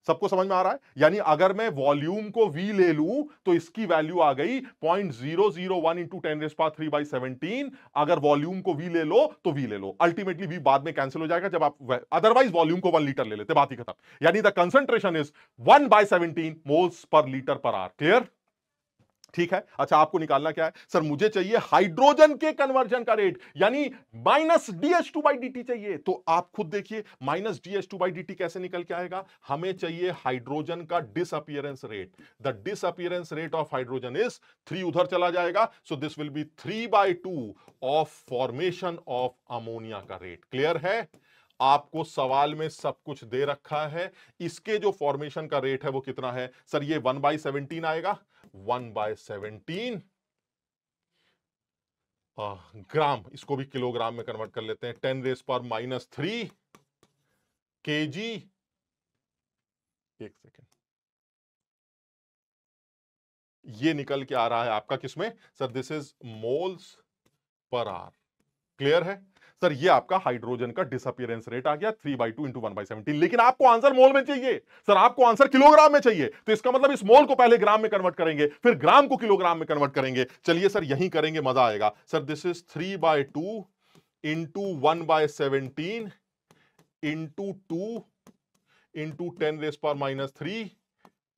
सबको समझ में आ रहा है? यानी अगर मैं वॉल्यूम को V ले लूं तो इसकी वैल्यू आ गई 0.001 इंटू 10⁻³ अगर वॉल्यूम को V ले लो तो V ले लो, अल्टीमेटली V बाद में कैंसिल हो जाएगा जब आप अदरवाइज वॉल्यूम को 1 लीटर ले लेते, बात ही खत्म। यानी द कंसंट्रेशन इज 1/17 मोल्स पर लीटर पर आवर। क्लियर? ठीक है। अच्छा, आपको निकालना क्या है? सर मुझे चाहिए हाइड्रोजन के कन्वर्जन का रेट, यानी -DH2/dt चाहिए। तो आप खुद देखिए -DH2/dt कैसे निकल के आएगा। हमें चाहिए हाइड्रोजन का disappearance rate. The disappearance rate of hydrogen is 3 उधर चला जाएगा, so this will B 3/2 of formation of ammonia का रेट। क्लियर है? आपको सवाल में सब कुछ दे रखा है। इसके जो फॉर्मेशन का रेट है वो कितना है? सर ये 1/17 आएगा। 1/17 ग्राम, इसको भी किलोग्राम में कन्वर्ट कर लेते हैं। 10⁻³ kg। एक सेकेंड, ये निकल के आ रहा है आपका किसमें? Sir this is moles per hour. Clear है? सर ये आपका हाइड्रोजन का डिसअपीयरेंस रेट आ गया 3/2 इंटू 1/17। लेकिन आपको आंसर मोल में चाहिए। सर आपको आंसर किलोग्राम में चाहिए, तो इसका मतलब इस मोल को पहले ग्राम में कन्वर्ट करेंगे, फिर ग्राम को किलोग्राम में कन्वर्ट करेंगे। चलिए सर यहीं करेंगे, मजा आएगा। Sir this is 3/2 into 1/17 into 2 into 10⁻³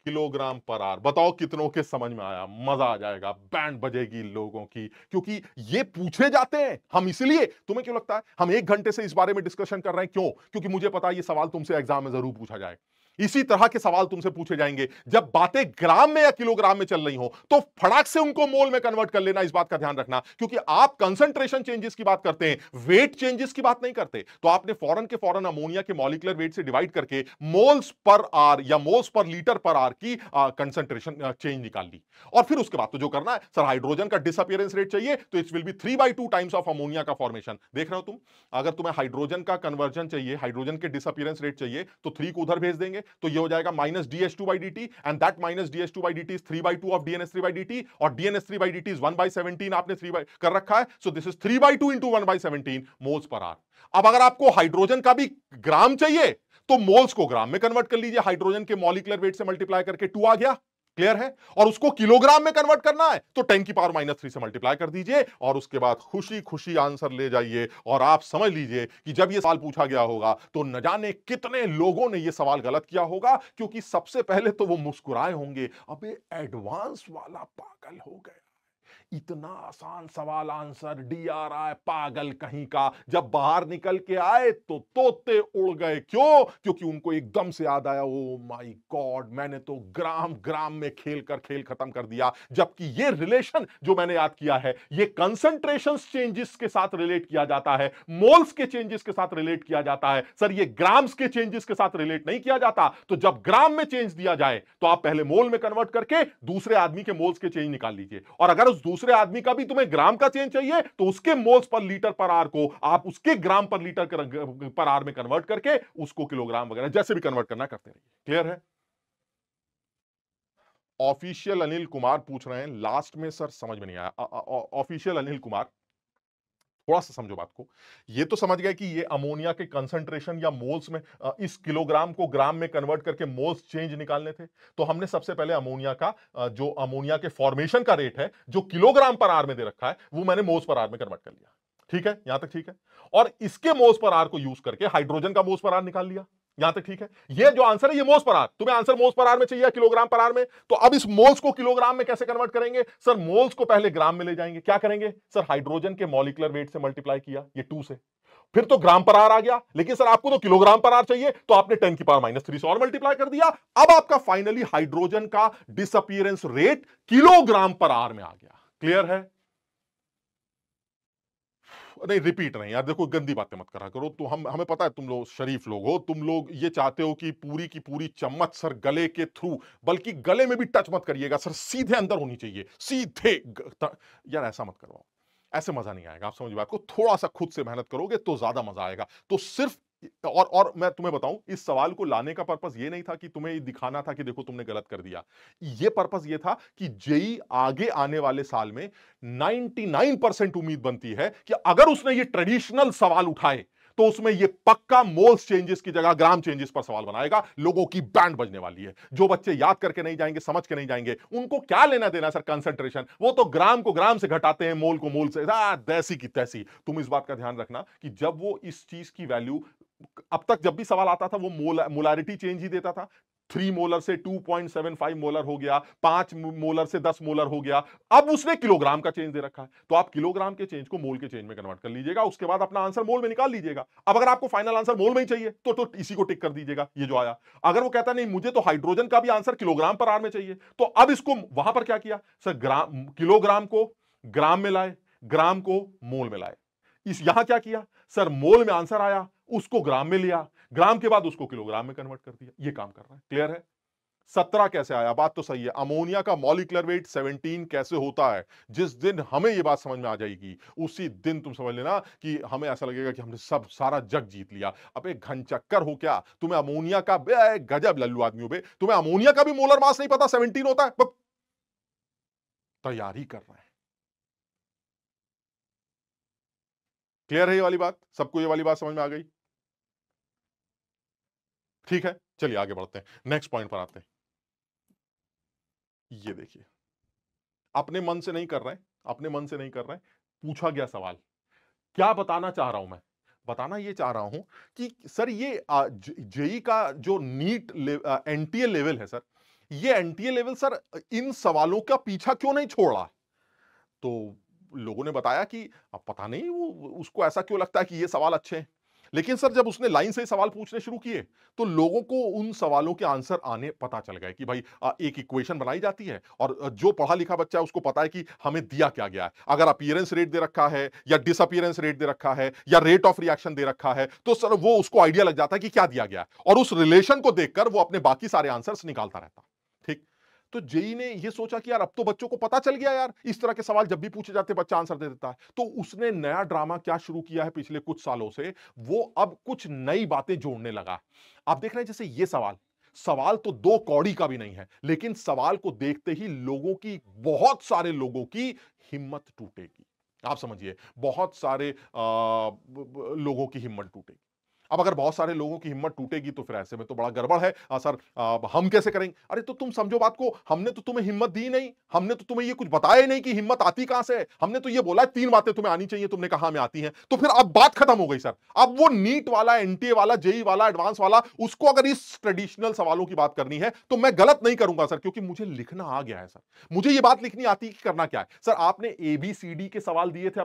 kilogram per hour. बताओ कितनों के समझ में आया? मजा आ जाएगा, बैंड बजेगी लोगों की, क्योंकि ये पूछे जाते हैं। हम इसलिए, तुम्हें क्यों लगता है हम 1 घंटे से इस बारे में डिस्कशन कर रहे हैं? क्यों? क्योंकि मुझे पता है ये सवाल तुमसे एग्जाम में जरूर पूछा जाए। इसी तरह के सवाल तुमसे पूछे जाएंगे। जब बातें ग्राम में या किलोग्राम में चल रही हो तो फटाक से उनको मोल में कन्वर्ट कर लेना, इस बात का ध्यान रखना, क्योंकि आप कंसंट्रेशन चेंजेस की बात करते हैं, वेट चेंजेस की बात नहीं करते। तो आपने फौरन के फौरन अमोनिया के मॉलिक्यूलर वेट से डिवाइड करके मोल्स पर आवर या moles per litre per hour की कंसंट्रेशन चेंज निकाल ली। और फिर उसके बाद तो जो करना है, सर हाइड्रोजन का डिसअपीयरेंस रेट चाहिए तो it will be 3/2 times of ammonia का फॉर्मेशन। देख रहे हो तुम? अगर तुम्हें हाइड्रोजन का कन्वर्जन चाहिए, हाइड्रोजन के डिसअपीयरेंस रेट चाहिए, तो 3 को उधर भेज देंगे, तो ये हो जाएगा minus dH2/dt and that minus dH2/dt is 3/2 of dNS3/dt और dNS3/dt इज 1/17 आपने 3 कर रखा है, so this is 3/2 into 1/17 moles per R. अब अगर आपको हाइड्रोजन का भी ग्राम चाहिए तो मोल्स को ग्राम में कन्वर्ट कर लीजिए, हाइड्रोजन के मॉलिक्यूलर वेट से मल्टीप्लाई करके 2 आ गया, क्लियर है। और उसको किलोग्राम में कन्वर्ट करना है तो 10⁻³ से मल्टीप्लाई कर दीजिए और उसके बाद खुशी खुशी आंसर ले जाइए। और आप समझ लीजिए कि जब यह सवाल पूछा गया होगा तो न जाने कितने लोगों ने यह सवाल गलत किया होगा, क्योंकि सबसे पहले तो वो मुस्कुराए होंगे, अबे एडवांस वाला पागल हो गया, इतना आसान सवाल आंसर डी आ रहा है, पागल कहीं का। जब बाहर निकल के आए तो तोते उड़ गए, क्यों? क्योंकि उनको एकदम से याद आया, ओ माय गॉड, मैंने तो ग्राम ग्राम में खेल कर खेल खत्म कर दिया। जबकि ये रिलेशन जो मैंने याद किया है, ये कंसंट्रेशन चेंजेस के साथ रिलेट किया जाता है, मोल्स के चेंजेस के साथ रिलेट किया जाता है। सर ये ग्राम्स के चेंजेस के साथ रिलेट नहीं किया जाता। तो जब ग्राम में चेंज दिया जाए तो आप पहले मोल में कन्वर्ट करके दूसरे आदमी के मोल्स के चेंज निकाल लीजिए, और अगर उस दूसरे आदमी का भी तुम्हें ग्राम का चेंज चाहिए तो उसके मोल्स पर लीटर पर आर को आप उसके ग्राम पर लीटर पर आर में कन्वर्ट करके उसको किलोग्राम वगैरह जैसे भी कन्वर्ट करना करते रहिए, क्लियर है। ऑफिशियल अनिल कुमार पूछ रहे हैं, लास्ट में सर समझ में नहीं आया। ऑफिशियल अनिल कुमार, थोड़ा सा समझो बात को। ये तो समझ गए कि ये अमोनिया के कंसंट्रेशन या मोल्स में इस किलोग्राम को ग्राम में कन्वर्ट करके मोल्स चेंज निकालने थे। तो हमने सबसे पहले अमोनिया का जो अमोनिया के फॉर्मेशन का रेट है जो किलोग्राम पर आर में दे रखा है, वो मैंने मोल्स पर आर में कन्वर्ट कर लिया। ठीक है, यहां तक ठीक है। और इसके मोल्स पर आर को यूज करके हाइड्रोजन का मोल्स पर आर निकाल लिया। यहां तक ठीक है। ये जो आंसर है ये मोल्स पर आर, तुम्हें आंसर मोल्स पर आर में चाहिए किलोग्राम पर आर में। तो अब इस मोल्स को किलोग्राम में कैसे कन्वर्ट करेंगे? सर मोल्स को पहले ग्राम में ले जाएंगे। क्या करेंगे? सर हाइड्रोजन के मॉलिक्यूलर वेट से मल्टीप्लाई किया, ये 2 से, फिर तो ग्राम पर आर आ गया। लेकिन सर आपको तो किलोग्राम पर आर चाहिए, तो आपने 10⁻³ से और मल्टीप्लाई कर दिया। अब आपका फाइनली हाइड्रोजन का डिसअपीयरेंस रेट किलोग्राम पर आर में आ गया। क्लियर है? नहीं रिपीट नहीं यार, देखो गंदी बातें मत करा करो। तो हमें पता है तुम लोग शरीफ लोग हो, तुम लोग ये चाहते हो कि पूरी की पूरी चम्मच सर गले के थ्रू, बल्कि गले में भी टच मत करिएगा सर, सीधे अंदर होनी चाहिए, सीधे यार ऐसा मत करवाओ, ऐसे मजा नहीं आएगा। आप समझ बात को, थोड़ा सा खुद से मेहनत करोगे तो ज्यादा मजा आएगा। तो सिर्फ और मैं तुम्हें बताऊं, इस सवाल को लाने का पर्पस ये नहीं था कि तुम्हें ये दिखाना था कि देखो तुमने गलत कर दिया। ये पर्पस ये था कि जेई आगे आने वाले साल में 99% उम्मीद बनती है कि अगर उसने ये ट्रेडिशनल सवाल उठाए तो उसमें ये पक्का मोल्स चेंजेस की जगह ग्राम चेंजेस पर सवाल बनाएगा। लोगों की बैंड बजने वाली है। जो बच्चे याद करके नहीं जाएंगे, समझ के नहीं जाएंगे, उनको क्या लेना देना सर कंसंट्रेशन? वो तो ग्राम को ग्राम से घटाते हैं, मोल को मोल से, दैसी की तैसी। तुम इस बात का ध्यान रखना कि जब वो इस चीज की वैल्यू, अब तक जब भी सवाल आता था वो मोलारिटी चेंज ही देता था। 3 मोलर से 2.75 मोलर हो गया, 5 मोलर से 10 मोलर हो गया। अब उसने किलोग्राम का चेंज दे रखा है, तो आप किलोग्राम के चेंज को मोल के चेंज में कन्वर्ट कर लीजिएगा। उसके बाद अपना आंसर मोल में निकाल लीजिएगा। अब अगर आपको फाइनल आंसर मोल में ही चाहिए तो इसी को टिक कर दीजिएगा, ये जो आया। अगर वो कहता नहीं मुझे तो हाइड्रोजन का भी आंसर किलोग्राम पर आर में चाहिए, तो अब इसको वहां पर क्या किया सर, ग्राम, किलोग्राम को ग्राम में लाए, ग्राम को मोल में लाए। इस यहां क्या किया सर, मोल में आंसर आया, उसको ग्राम में लिया, ग्राम के बाद उसको किलोग्राम में कन्वर्ट कर दिया। ये काम कर रहा है, क्लियर है। 17 कैसे आया? बात तो सही है। अमोनिया का मॉलिक्यूलर वेट 17 कैसे होता है? जिस दिन हमें ये बात समझ में आ जाएगी उसी दिन तुम समझ लेना कि हमें ऐसा लगेगा कि हमने सब सारा जग जीत लिया। अबे घनचक्कर हो क्या? तुम्हें अमोनिया का, गजब लल्लू आदमी हो बे, तुम्हें अमोनिया का भी मोलर मास नहीं पता 17 होता है? तैयारी कर रहे हैं। क्लियर है ये वाली बात? सबको ये वाली बात समझ में आ गई? ठीक है, चलिए आगे बढ़ते हैं, नेक्स्ट पॉइंट पर आते हैं। ये देखिए, अपने मन से नहीं कर रहे हैं, अपने मन से नहीं कर रहे हैं, पूछा गया सवाल। क्या बताना चाह रहा हूं मैं? बताना ये चाह रहा हूं कि सर ये जेई का जो नीट एनटीए लेवल है सर, ये एनटीए लेवल सर इन सवालों का पीछा क्यों नहीं छोड़ रहा? तो लोगों ने बताया कि अब पता नहीं वो उसको ऐसा क्यों लगता है कि ये सवाल अच्छे हैं। लेकिन सर जब उसने लाइन से सवाल पूछने शुरू किए तो लोगों को उन सवालों के आंसर आने पता चल गए कि भाई एक इक्वेशन बनाई जाती है और जो पढ़ा लिखा बच्चा है उसको पता है कि हमें दिया क्या गया है। अगर अपीयरेंस रेट दे रखा है या डिसअपीयरेंस रेट दे रखा है या रेट ऑफ रिएक्शन दे रखा है तो सर वो उसको आइडिया लग जाता है कि क्या दिया गया है और उस रिलेशन को देखकर वो अपने बाकी सारे आंसर्स निकालता रहता। ठीक, तो जेई ने ये सोचा कि यार अब तो बच्चों को पता चल गया यार, इस तरह के सवाल जब भी पूछे जाते बच्चा आंसर दे देता है। तो उसने नया ड्रामा क्या शुरू किया है पिछले कुछ सालों से, वो अब कुछ नई बातें जोड़ने लगा। आप देख रहे हैं जैसे ये सवाल सवाल तो दो कौड़ी का भी नहीं है, लेकिन सवाल को देखते ही लोगों की, बहुत सारे लोगों की हिम्मत टूटेगी। आप समझिए, बहुत सारे लोगों की हिम्मत टूटेगी। अब अगर बहुत सारे लोगों की हिम्मत टूटेगी तो फिर ऐसे में तो बड़ा गड़बड़ है। सर हम कैसे करेंगे? अरे तो तुम समझो बात को, हमने तो तुम्हें हिम्मत दी नहीं, हमने तो तुम्हें ये कुछ बताया ही नहीं कि हिम्मत आती कहां से है। हमने तो ये बोला 3 बातें तुम्हें आनी चाहिए, तुमने कहा हमें आती हैं। तो फिर अब बात खत्म हो गई सर। अब वो नीट वाला, एनटीए वाला, जेई वाला, एडवांस वाला, उसको अगर इस ट्रेडिशनल सवालों की बात करनी है तो मैं गलत नहीं करूंगा सर, क्योंकि मुझे लिखना आ गया है सर। मुझे ये बात लिखनी आती है कि करना क्या है। सर आपने एबीसीडी के सवाल दिए थे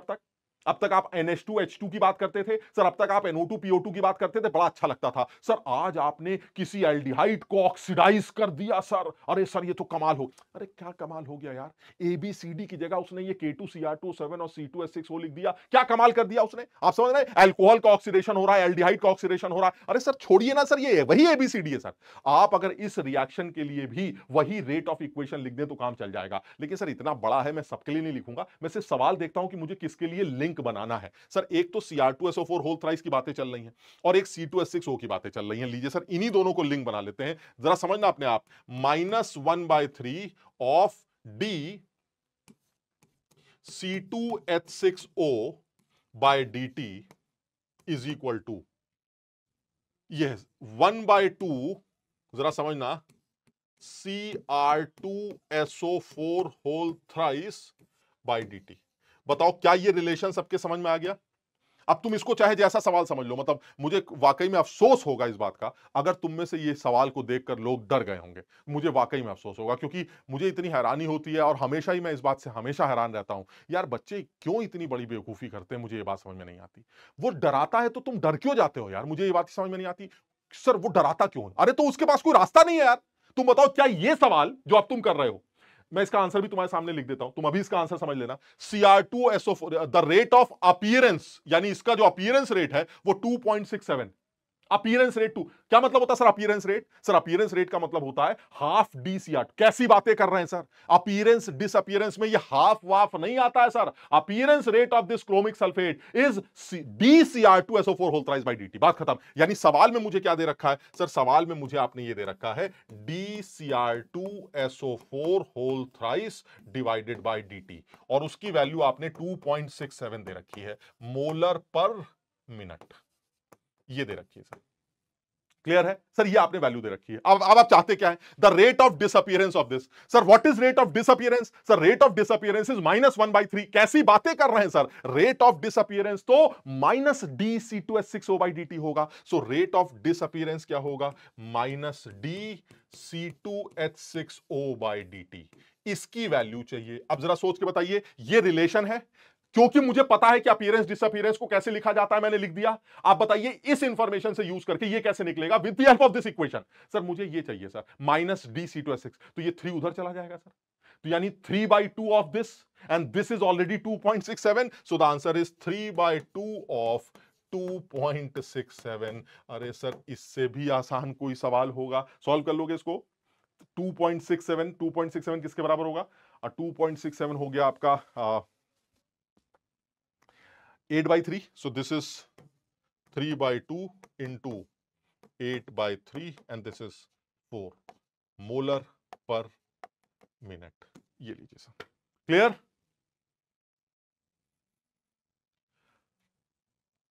अब तक आप NH2H2 की बात करते थे सर, अब तक आप NO2 PO2 की बात करते थे, बड़ा अच्छा लगता था सर। आज आपने किसी एल्डिहाइड को ऑक्सीडाइज कर दिया सर। अरे सर ये तो कमाल हो। अरे क्या कमाल हो गया यार? ABCD की जगह उसने ये K2Cr2O7 और C2H6O लिख दिया। क्या कमाल कर दिया उसने? आप समझ रहे हैं? अल्कोहल का ऑक्सीडेशन हो रहा है, एल्डिहाइड का ऑक्सीडेशन हो रहा है। अरे सर छोड़िए ना सर, ये वही ABCD है सर। आप अगर इस रिएक्शन के लिए भी वही रेट ऑफ इक्वेशन लिख दे तो काम चल जाएगा। लेकिन सर इतना बड़ा है, मैं सबके लिए नहीं लिखूंगा। मैं सिर्फ सवाल देखता हूं कि मुझे किसके लिए लिंक बनाना है। सर एक तो Cr2SO4 होल थ्राइस की बातें चल रही हैं और एक C2H6O की बातें चल रही हैं। लीजिए सर इन्हीं दोनों को लिंक बना लेते हैं, जरा समझना अपने आप। -1/3 of D C2H6O by dt is equal to, yes 1/2, जरा समझना, Cr2SO4 whole thrice by dt। बताओ क्या ये रिलेशन सबके समझ में आ गया? अब तुम इसको चाहे जैसा सवाल समझ लो, मतलब मुझे वाकई में अफसोस होगा इस बात का अगर तुम में से ये सवाल को देखकर लोग डर गए होंगे। मुझे वाकई में अफसोस होगा, क्योंकि मुझे इतनी हैरानी होती है और हमेशा ही मैं इस बात से हमेशा हैरान रहता हूं, यार बच्चे क्यों इतनी बड़ी बेवकूफी करते हैं, मुझे ये बात समझ में नहीं आती। वो डराता है तो तुम डर क्यों जाते हो यार? मुझे ये बात समझ में नहीं आती। सर वो डराता क्यों? अरे तो उसके पास कोई रास्ता नहीं है यार। तुम बताओ क्या ये सवाल जो अब तुम कर रहे हो, मैं इसका आंसर भी तुम्हारे सामने लिख देता हूं, तुम अभी इसका आंसर समझ लेना। Cr2SO4 the rate of appearance, यानी इसका जो अपीयरेंस रेट है वो 2.67। अपीयरेंस रेट 2, क्या मतलब होता है sir appearance rate? Sir appearance rate का मतलब होता है हाफ DCr। कैसी बातें कर रहे हैं सर? अपीयरेंस डिसअपीयरेंस में ये हाफ वाफ नहीं आता है sir. Appearance rate of this chromic sulphate is DCr2SO4 whole thrice by dt। बात खत्म। यानी सवाल में मुझे क्या दे रखा है सर? सवाल में मुझे आपने ये दे रखा है DCr2SO4 whole thrice divided by dt, और उसकी वैल्यू आपने 2.67 दे रखी है मोलर पर मिनट, ये दे रखी है सर। क्लियर है सर? ये आपने वैल्यू दे रखी है। अब आप चाहते क्या है? The rate of disappearance of this. Sir what is rate of disappearance? Sir rate of disappearance is -1/3। कैसी बातें कर रहे हैं सर? रेट ऑफ डिसअपीयरेंस तो -DC2H6O/dt होगा। सो रेट ऑफ डिसअपीयरेंस क्या होगा? -DC2H6O/dt। इसकी वैल्यू चाहिए। अब जरा सोच के बताइए, ये रिलेशन है, क्योंकि मुझे पता है कि अपीयरेंस डिसअपीयरेंस को कैसे लिखा जाता है, मैंने लिख दिया। आप बताइए इस इंफॉर्मेशन से यूज करके ये कैसे निकलेगा with the help of this equation. Sir मुझे ये चाहिए सर -DC2H6, तो ये 3 उधर चला जाएगा सर, तो यानी 3/2 of this, and this is already 2.67, so the answer is 3/2 of 2.67। अरे सर इससे भी आसान कोई सवाल होगा? सॉल्व कर लोगे इसको? 2.67 किसके बराबर होगा? 2.67 हो गया आपका 8/3, so this is 3/2 into 8/3 and this is 4 molar पर मिनट। ये लीजिए सर। क्लियर?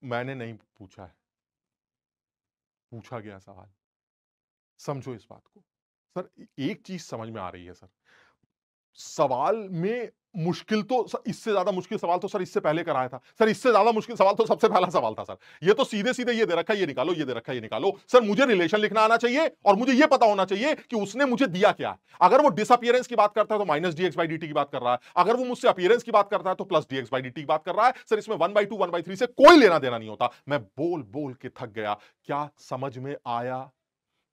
मैंने नहीं पूछा है, पूछा गया सवाल। समझो इस बात को सर। एक चीज समझ में आ रही है सर, सवाल में मुश्किल तो इससे ज्यादा मुश्किल सवाल तो सर इससे पहले कराया था सर। इससे ज्यादा मुश्किल सवाल तो सबसे पहला सवाल था सर। ये तो सीधे सीधे ये दे रखा है, ये निकालो, ये दे रखा है, ये निकालो। सर मुझे रिलेशन लिखना आना चाहिए और मुझे ये पता होना चाहिए कि उसने मुझे दिया क्या है। अगर वो डिसअपीयरेंस की बात करता है तो -dx/dt की बात कर रहा है, अगर वो मुझसे अपीयरेंस की बात करता है तो +dx/dt की बात कर रहा है। सर इसमें 1/2 1/3 से कोई लेना देना नहीं होता। मैं बोल बोल के थक गया। क्या समझ में आया?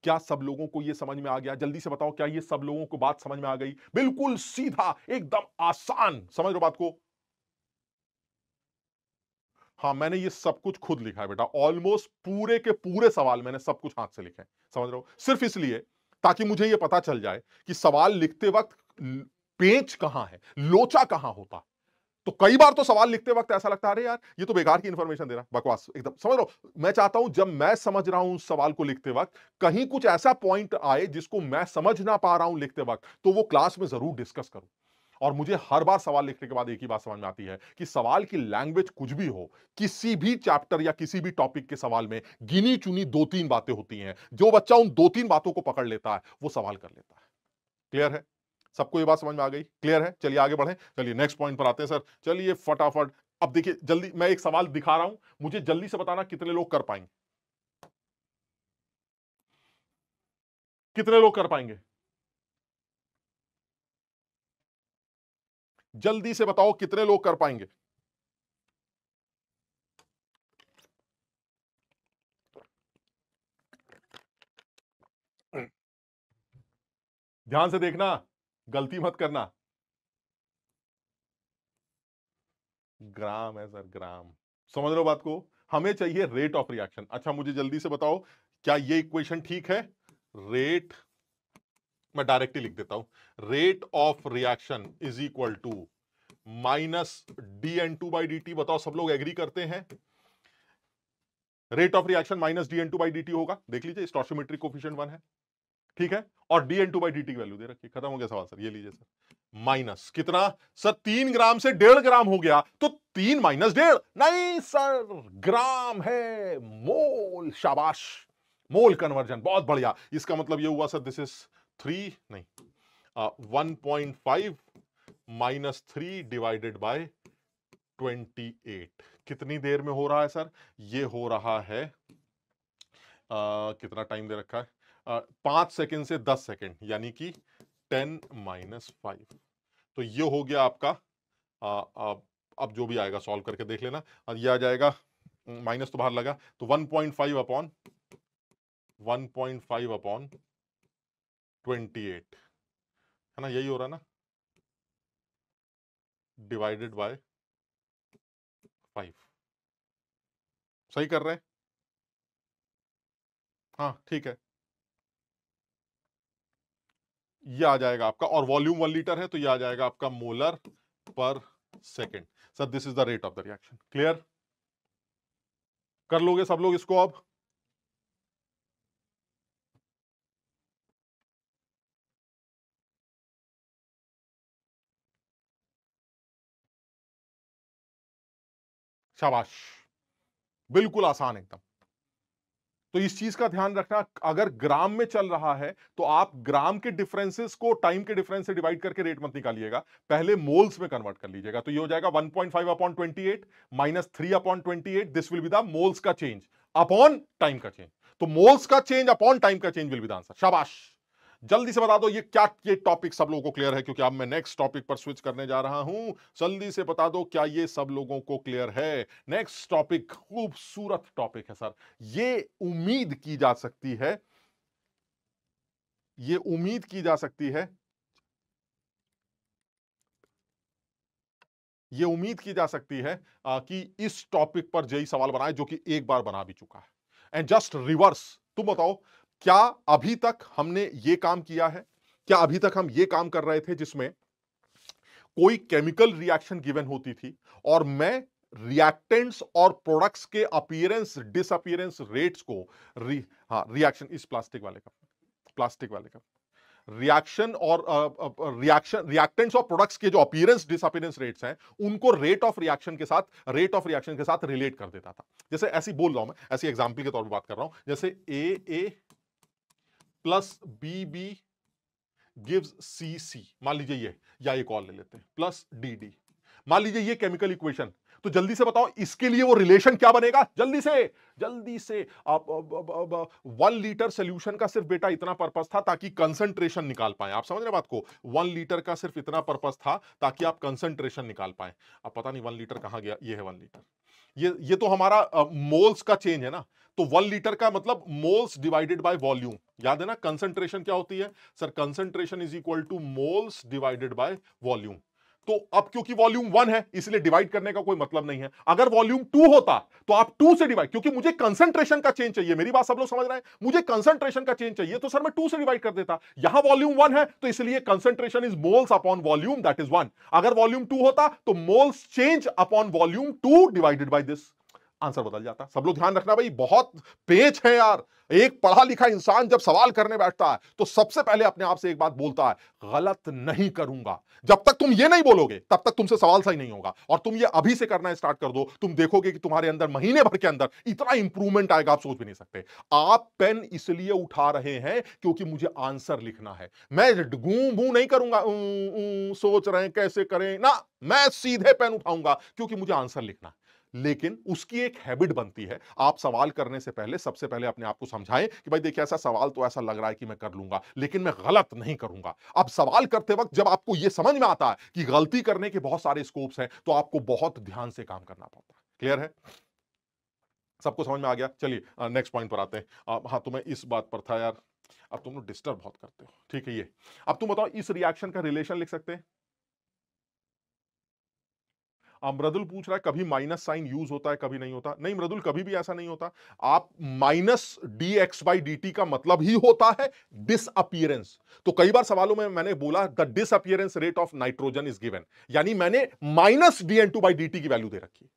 क्या सब लोगों को यह समझ में आ गया? जल्दी से बताओ, क्या ये सब लोगों को बात समझ में आ गई? बिल्कुल सीधा, एकदम आसान। समझ लो बात को? हाँ, मैंने ये सब कुछ खुद लिखा है बेटा। ऑलमोस्ट पूरे के पूरे सवाल मैंने सब कुछ हाथ से लिखे हैं। समझ रहे हो? सिर्फ इसलिए ताकि मुझे यह पता चल जाए कि सवाल लिखते वक्त पेच कहां है, लोचा कहां होता। तो कई बार तो सवाल लिखते वक्त ऐसा लगता है अरे यार ये तो बेकार की इंफॉर्मेशन दे रहा, बकवास एकदम, समझ लो। मैं चाहता हूं जब मैं समझ रहा हूं उस सवाल को लिखते वक्त कहीं कुछ ऐसा पॉइंट आए जिसको मैं समझ ना पा रहा हूं लिखते वक्त, तो वो क्लास में जरूर डिस्कस करूं। और मुझे हर बार सवाल लिखने के बाद एक ही बात समझ में आती है कि सवाल की लैंग्वेज कुछ भी हो, किसी भी चैप्टर या किसी भी टॉपिक के सवाल में गिनी चुनी 2-3 बातें होती हैं। जो बच्चा उन 2-3 बातों को पकड़ लेता है वो सवाल कर लेता है। क्लियर है? सबको ये बात समझ में आ गई? क्लियर है? चलिए आगे बढ़ें। चलिए नेक्स्ट पॉइंट पर आते हैं सर। चलिए फटाफट। अब देखिए जल्दी, मैं एक सवाल दिखा रहा हूं, मुझे जल्दी से बताना कितने लोग कर पाएंगे, कितने लोग कर पाएंगे, जल्दी से बताओ कितने लोग कर पाएंगे। ध्यान से देखना, गलती मत करना। ग्राम है सर, ग्राम। समझ लो बात को। हमें चाहिए रेट ऑफ रिएक्शन। अच्छा मुझे जल्दी से बताओ क्या ये इक्वेशन ठीक है? रेट, मैं डायरेक्टली लिख देता हूं, rate of reaction is equal to minus dN2/dt। बताओ सब लोग एग्री करते हैं? Rate of reaction minus dN2/dt होगा। देख लीजिए स्टोइचियोमेट्रिक कोफिशिएंट 1 है, ठीक है। और dN2/dt की वैल्यू दे रखी, खत्म हो गया सवाल सर। ये लीजिए सर, माइनस कितना सर? 3 ग्राम से 1.5 ग्राम हो गया, तो 3 माइनस 1.5 नहीं सर, ग्राम है, मोल। शाबाश, मोल कन्वर्जन, बहुत बढ़िया। इसका मतलब ये हुआ सर दिस इज 3 नहीं 1.5 माइनस 3 डिवाइडेड बाय 28। कितनी देर में हो रहा है सर? ये हो रहा है कितना टाइम दे रखा है? 5 सेकंड से 10 सेकंड, यानी कि 10-5। तो ये हो गया आपका। अब जो भी आएगा सॉल्व करके देख लेना। ये आ जाएगा, माइनस तो बाहर लगा, तो 1.5 अपॉन 28 है ना, यही हो रहा ना, डिवाइडेड बाय 5। सही कर रहे हैं? हाँ ठीक है। ये आ जाएगा आपका, और वॉल्यूम 1 लीटर है तो ये आ जाएगा आपका मोलर पर second. Sir this is the rate of the reaction. Clear? कर लोगे सब लोग इसको अब? शाबाश, बिल्कुल आसान एकदम। तो इस चीज का ध्यान रखना, अगर ग्राम में चल रहा है तो आप ग्राम के डिफरेंसेस को टाइम के डिफरेंस से डिवाइड करके रेट मत निकालिएगा, पहले मोल्स में कन्वर्ट कर लीजिएगा। तो ये हो जाएगा 1.5 upon 28 minus 3 upon 28, this will be the moles का चेंज अपॉन टाइम का चेंज। तो मोल्स का चेंज अपॉन टाइम का change will be the answer. शाबाश, जल्दी से बता दो ये क्या, ये टॉपिक सब लोगों को क्लियर है? क्योंकि अब मैं नेक्स्ट टॉपिक पर स्विच करने जा रहा हूं। जल्दी से बता दो क्या ये सब लोगों को क्लियर है? नेक्स्ट टॉपिक खूबसूरत टॉपिक है सर। ये उम्मीद की जा सकती है, ये उम्मीद की जा सकती है, ये उम्मीद की जा सकती है कि इस टॉपिक पर जेई सवाल बनाए, जो कि एक बार बना भी चुका है। एंड जस्ट रिवर्स, तुम बताओ क्या अभी तक हमने ये काम किया है? क्या अभी तक हम ये काम कर रहे थे जिसमें कोई केमिकल रिएक्शन गिवन होती थी और मैं रिएक्टेंट्स और प्रोडक्ट्स के अपीयरेंस डिसअपीयरेंस रेट्स को रिएक्शन इस प्लास्टिक वाले का, प्लास्टिक वाले का रिएक्शन और रिएक्टेंट्स और प्रोडक्ट्स के जो अपीयरेंस डिसअपीयरेंस रेट्स हैं उनको रेट ऑफ रिएक्शन के साथ रिलेट कर देता था। जैसे ऐसी बोल रहा हूं मैं, ऐसी एग्जांपल के तौर पर बात कर रहा हूं, जैसे ए प्लस बी गिव्स सी, मान लीजिए ये, या एक और ले लेते हैं प्लस डी, मान लीजिए ये केमिकल इक्वेशन। तो जल्दी से बताओ इसके लिए वो रिलेशन क्या बनेगा? जल्दी से आप 1 लीटर सोल्यूशन का सिर्फ बेटा इतना पर्पस था ताकि कंसंट्रेशन निकाल पाए। आप समझ रहे बात को? 1 लीटर का सिर्फ इतना पर्पस था ताकि आप कंसंट्रेशन निकाल पाए। अब पता नहीं 1 लीटर कहां गया, ये है 1 लीटर। ये तो हमारा मोल्स का चेंज है ना। तो 1 लीटर का मतलब मोल्स डिवाइडेड बाय वॉल्यूम। याद है ना कंसंट्रेशन क्या होती है sir? Concentration is equal two moles divided by volume. तो अब क्योंकि वॉल्यूम 1 है इसलिए डिवाइड करने का कोई मतलब नहीं है। अगर वॉल्यूम 2 होता तो आप 2 से डिवाइड, क्योंकि मुझे कंसंट्रेशन का चेंज चाहिए, मेरी बात सब लोग समझ रहे हैं, मुझे कंसंट्रेशन का चेंज चाहिए तो सर मैं 2 से डिवाइड कर देता। यहां वॉल्यूम 1 है तो इसलिए concentration is moles upon volume, that is 1। अगर वॉल्यूम 2 होता तो moles change upon volume 2 divided by this, answer बदल जाता। सब लोग ध्यान रखना भाई, बहुत पेच है यार। एक पढ़ा लिखा इंसान जब सवाल करने बैठता है तो सबसे पहले अपने आप से एक बात बोलता है, गलत नहीं करूंगा। जब तक तुम ये नहीं बोलोगे तब तक तुमसे सवाल सही नहीं होगा। और तुम ये अभी से करना स्टार्ट कर दो, तुम देखोगे कि तुम्हारे अंदर महीने भर के अंदर इतना इंप्रूवमेंट आएगा, आप सोच भी नहीं सकते। आप पेन इसलिए उठा रहे हैं क्योंकि मुझे आंसर लिखना है। मैं गूं बू नहीं करूंगा, सोच रहे हैं कैसे करें ना, मैं सीधे पेन उठाऊंगा क्योंकि मुझे आंसर लिखना है। लेकिन उसकी एक हैबिट बनती है, आप सवाल करने से पहले सबसे पहले अपने आप को समझाएं कि भाई देखिए ऐसा सवाल तो ऐसा लग रहा है कि मैं कर लूंगा, लेकिन मैं गलत नहीं करूंगा। अब सवाल करते वक्त जब आपको यह समझ में आता है कि गलती करने के बहुत सारे स्कोप्स हैं तो आपको बहुत ध्यान से काम करना पड़ता है। क्लियर है? सबको समझ में आ गया? चलिए नेक्स्ट पॉइंट पर आते हैं। हाँ, तो मैं इस बात पर था यार, अब तुम लोग डिस्टर्ब बहुत करते हो। ठीक है, ये अब तुम बताओ, इस रिएक्शन का रिलेशन लिख सकते हैं? मृदुल पूछ रहा है कभी माइनस साइन यूज होता है कभी नहीं होता। नहीं मृदुल, कभी भी ऐसा नहीं होता। आप minus D x by D T का मतलब ही होता है डिसअपियरेंस। तो कई बार सवालों में मैंने बोला the disappearance rate of nitrogen is given, यानी मैंने minus D N two by D T की वैल्यू दे रखी है।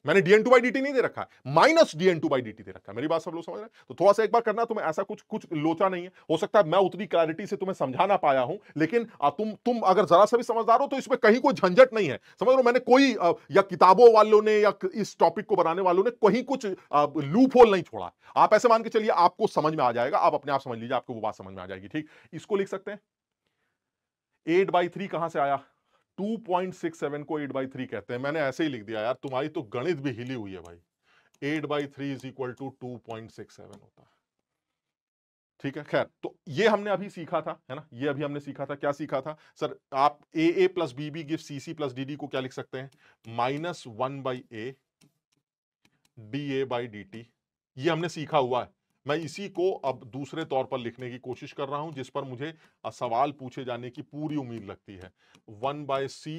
मैंने dn2 बाई dt नहीं दे रखा, माइनस dn2 बाई dt दे रखा है। मेरी बात सब लोग समझ रहे हैं? तो थोड़ा सा एक बार करना, तुम्हें ऐसा कुछ कुछ लोचा नहीं है। हो सकता है मैं उतनी क्लैरिटी से तुम्हें समझा ना पाया हूं, लेकिन तुम अगर जरा सा भी समझदार हो तो इसमें कहीं कोई झंझट नहीं है। समझ लो, मैंने कोई या किताबों वालों ने या इस टॉपिक को बनाने वालों ने कहीं कुछ लूप होल नहीं छोड़ा। आप ऐसे मान के चलिए आपको समझ में आ जाएगा, आप अपने आप समझ लीजिए, आपको वो बात समझ में आ जाएगी। ठीक, इसको लिख सकते हैं 8/3 कहां से आया? 2.67 को 8/3 कहते हैं। मैंने ऐसे ही लिख दिया यार, तुम्हारी तो गणित भी हिली हुई है भाई। 8/3 इज इक्वल टू 2.67 होता है। ठीक है, खैर, तो ये हमने अभी सीखा था, है ना? ये अभी हमने सीखा था। क्या सीखा था सर? आप A plus B B give C C plus D D को क्या लिख सकते हैं? -1/a dA/dt। ये हमने सीखा हुआ है। मैं इसी को अब दूसरे तौर पर लिखने की कोशिश कर रहा हूं, जिस पर मुझे सवाल पूछे जाने की पूरी उम्मीद लगती है। 1/c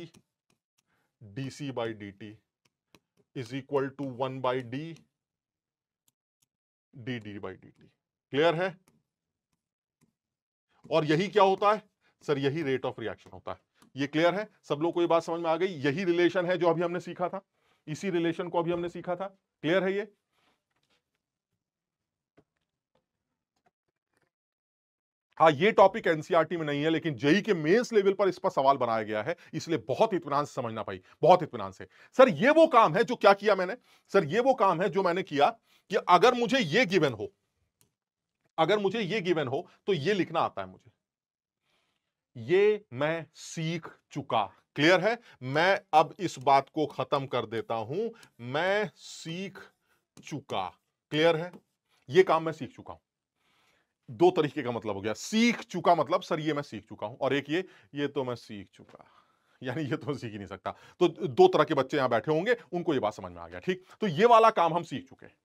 dC/dt is equal to 1/d dd/dt। Clear है? और यही क्या होता है सर? यही रेट ऑफ रिएक्शन होता है। ये क्लियर है? सब लोग को ये बात समझ में आ गई? यही रिलेशन है जो अभी हमने सीखा था, इसी रिलेशन को अभी हमने सीखा था। क्लियर है ये? हाँ, ये टॉपिक एनसीईआरटी में नहीं है, लेकिन जेई के मेंस लेवल पर इस पर सवाल बनाया गया है, इसलिए बहुत इत्मीनान से समझना भाई, बहुत इत्मीनान से। सर ये वो काम है जो क्या किया मैंने? सर ये वो काम है जो मैंने किया कि अगर मुझे ये गिवन हो, अगर मुझे ये गिवन हो तो ये लिखना आता है मुझे। ये मैं सीख चुका। क्लियर है? मैं अब इस बात को खत्म कर देता हूं, मैं सीख चुका। क्लियर है? ये काम मैं सीख चुका हूं। दो तरीके का मतलब हो गया। सीख चुका मतलब सर ये मैं सीख चुका हूं, और एक ये तो मैं सीख चुका, यानी ये तो सीख ही नहीं सकता। तो दो तरह के बच्चे यहां बैठे होंगे, उनको ये बात समझ में आ गया। ठीक, तो ये वाला काम हम सीख चुके हैं।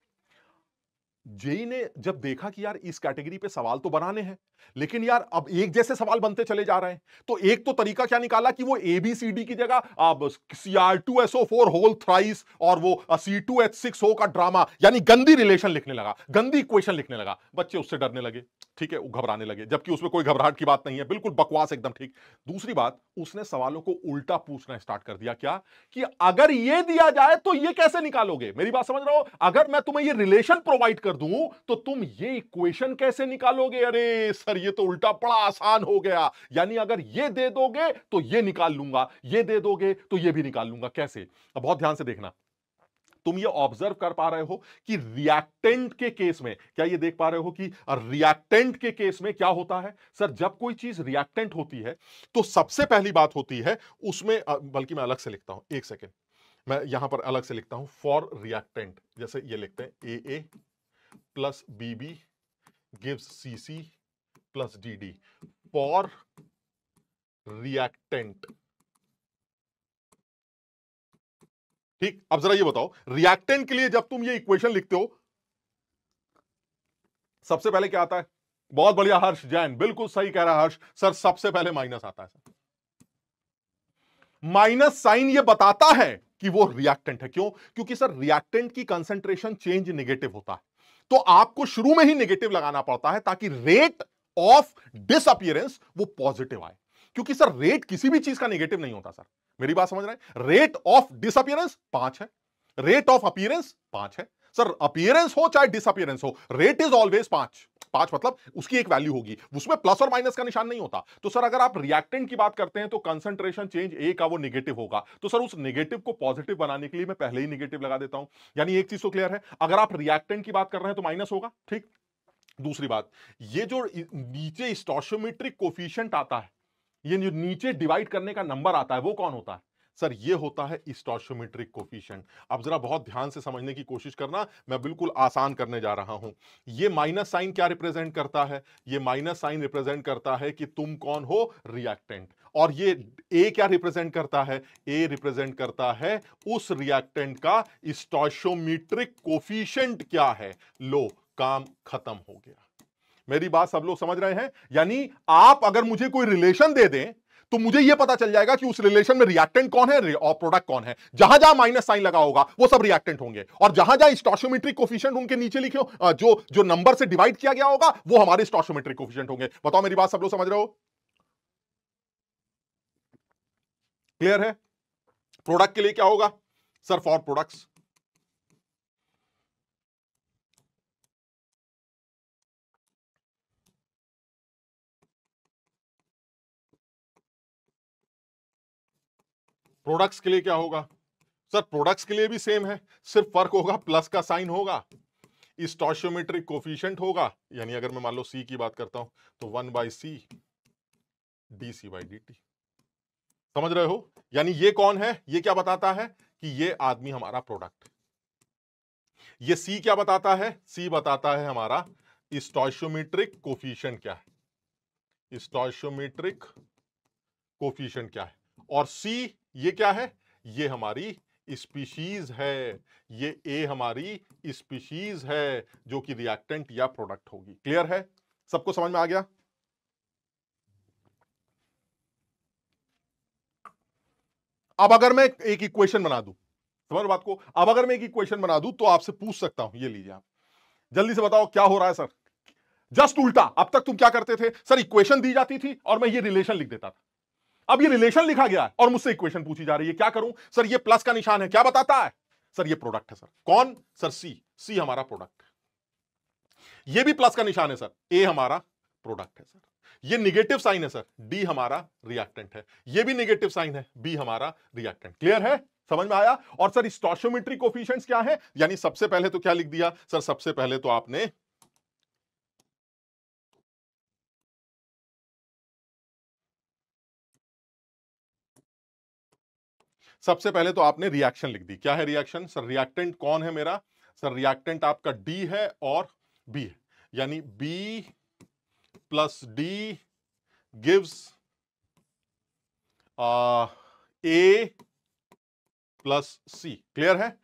जेई ने जब देखा कि यार इस कैटेगरी पे सवाल तो बनाने हैं, लेकिन यार अब एक जैसे सवाल बनते चले जा रहे हैं, तो एक तो तरीका क्या निकाला कि वो ABCD की जगह अब Cr2SO4 होल थ्राइस और वो C2H6O का ड्रामा, यानी गंदी रिलेशन लिखने लगा, गंदी इक्वेशन लिखने लगा। बच्चे उससे डरने लगे, ठीक है, घबराने लगे, जबकि उसमें कोई घबराहट की बात नहीं है, बिल्कुल बकवास एकदम। ठीक, दूसरी बात, उसने सवालों को उल्टा पूछना स्टार्ट कर दिया। क्या कि अगर ये दिया जाए तो ये कैसे निकालोगे? मेरी बात समझ रहे हो? अगर मैं तुम्हें ये रिलेशन प्रोवाइड कर दूं तो तुम ये इक्वेशन कैसे निकालोगे? अरे सर ये तो उल्टा, बड़ा आसान हो गया। यानी अगर ये दे दोगे तो ये निकाल लूंगा, ये दे दोगे तो ये भी निकाल लूंगा। कैसे? अब बहुत ध्यान से देखना, तुम ये ऑब्जर्व कर पा रहे हो कि रिएक्टेंट के केस में, क्या ये देख पा रहे हो कि रिएक्टेंट के केस में क्या होता है? सर जब कोई चीज रिएक्टेंट होती है तो सबसे पहली बात होती है उसमें, बल्कि मैं अलग से लिखता हूं, एक सेकेंड, मैं यहां पर अलग से लिखता हूं, फॉर रिएक्टेंट, जैसे ये लिखते हैं AA plus BB gives CC plus DD for reactant. ठीक, अब जरा ये बताओ, रिएक्टेंट के लिए जब तुम ये इक्वेशन लिखते हो सबसे पहले क्या आता है? बहुत बढ़िया हर्ष, जैन बिल्कुल सही कह रहा है हर्ष। सर सबसे पहले माइनस आता है सर। माइनस साइन ये बताता है कि वो रिएक्टेंट है। क्यों? क्योंकि सर रिएक्टेंट की कंसंट्रेशन चेंज नेगेटिव होता है, तो आपको शुरू में ही नेगेटिव लगाना पड़ता है ताकि रेट ऑफ डिसअपियरेंस वो पॉजिटिव आए। क्योंकि सर रेट किसी भी चीज का नेगेटिव नहीं होता। सर मेरी बात समझ रहे हैं? रेट ऑफ डिसअपियरेंस 5 है, रेट ऑफ अपीयरेंस 5 है। सर अपीयरेंस हो चाहे डिसअपियरेंस हो, रेट इज ऑलवेज 5। 5 मतलब उसकी एक वैल्यू होगी, उसमें प्लस और माइनस का निशान नहीं होता। तो सर अगर आप रिएक्टेंट की बात करते हैं तो कंसंट्रेशन चेंज ए का वो नेगेटिव होगा, तो सर उस नेगेटिव को पॉजिटिव बनाने के लिए मैं पहले ही नेगेटिव लगा देता हूं। यानी एक चीज तो क्लियर है, अगर आप रिएक्टेंट की बात कर रहे हैं तो माइनस होगा, ठीक। दूसरी बात, ये जो नीचे स्टोइचियोमेट्रिक कोफिशिएंट आता है, ये जो नीचे डिवाइड करने का नंबर आता है, वो कौन होता है? सर ये होता है स्टोइचियोमेट्रिक कोफिशिएंट। अब जरा बहुत ध्यान से समझने की कोशिश करना, मैं बिल्कुल आसान करने जा रहा हूं। ये माइनस साइन क्या रिप्रेजेंट करता है? ये माइनस साइन रिप्रेजेंट करता है कि तुम कौन हो? रिएक्टेंट। और ये ए क्या रिप्रेजेंट करता है? ए रिप्रेजेंट करता है उस रिएक्टेंट का स्टोइचियोमेट्रिक कोफिशिएंट क्या है। लो, काम खत्म हो गया। मेरी बात सब लोग समझ रहे हैं? यानी आप अगर मुझे कोई रिलेशन दे दें तो मुझे यह पता चल जाएगा कि उस रिलेशन में रिएक्टेंट कौन है और प्रोडक्ट कौन है। जहां जहां माइनस साइन लगा होगा वो सब रिएक्टेंट होंगे, और जहां जहां स्टोइचियोमेट्रिक कोफिशिएंट उनके नीचे लिखे हो, जो जो नंबर से डिवाइड किया गया होगा, वो हमारे स्टोइचियोमेट्रिक कोफिशिएंट होंगे। बताओ मेरी बात सब लोग समझ रहे हो? क्लियर है? प्रोडक्ट के लिए क्या होगा? सर फॉर प्रोडक्ट्स प्रोडक्ट्स के लिए क्या होगा? सर प्रोडक्ट्स के लिए भी सेम है, सिर्फ फर्क होगा प्लस का साइन होगा, स्टोइचियोमेट्रिक कोफिशिएंट होगा। यानी अगर मैं मान लो सी की बात करता हूं तो 1/c dc/dt। समझ रहे हो? यानी ये कौन है? ये क्या बताता है कि ये आदमी हमारा प्रोडक्ट। ये सी क्या बताता है? सी बताता है हमारा स्टोइचियोमेट्रिक कोफिशिएंट क्या है, स्टोइचियोमेट्रिक कोफिशिएंट क्या है। और सी ये क्या है? ये हमारी स्पीशीज है, ये ए हमारी स्पीशीज है जो कि रिएक्टेंट या प्रोडक्ट होगी। क्लियर है? सबको समझ में आ गया? अब अगर मैं एक इक्वेशन बना दूं, समझ बात को, अब अगर मैं एक इक्वेशन बना दूं तो आपसे पूछ सकता हूं, ये लीजिए आप जल्दी से बताओ क्या हो रहा है। सर जस्ट उल्टा। अब तक तुम क्या करते थे? सर इक्वेशन दी जाती थी और मैं ये रिलेशन लिख देता था। अब ये रिलेशन लिखा गया है और मुझसे इक्वेशन पूछी जा रही है, क्या करूं? सर ये प्लस का निशान है, क्या बताता है? सर ये प्रोडक्ट है। सर कौन? सर सी। सी हमारा प्रोडक्ट है। ये भी प्लस का निशान है सर, ए हमारा प्रोडक्ट है। सर ये निगेटिव साइन है सर, डी हमारा रिएक्टेंट है। ये भी निगेटिव साइन है, बी हमारा रिएक्टेंट। क्लियर है? समझ में आया? और सर स्टोइचियोमेट्रिक कोफिशिएंट्स क्या है? यानी सबसे पहले तो क्या लिख दिया सर? सबसे पहले तो आपने रिएक्शन लिख दी। क्या है रिएक्शन? सर रिएक्टेंट कौन है मेरा? सर रिएक्टेंट आपका डी है और बी है, यानी B plus D gives A plus C. Clear है?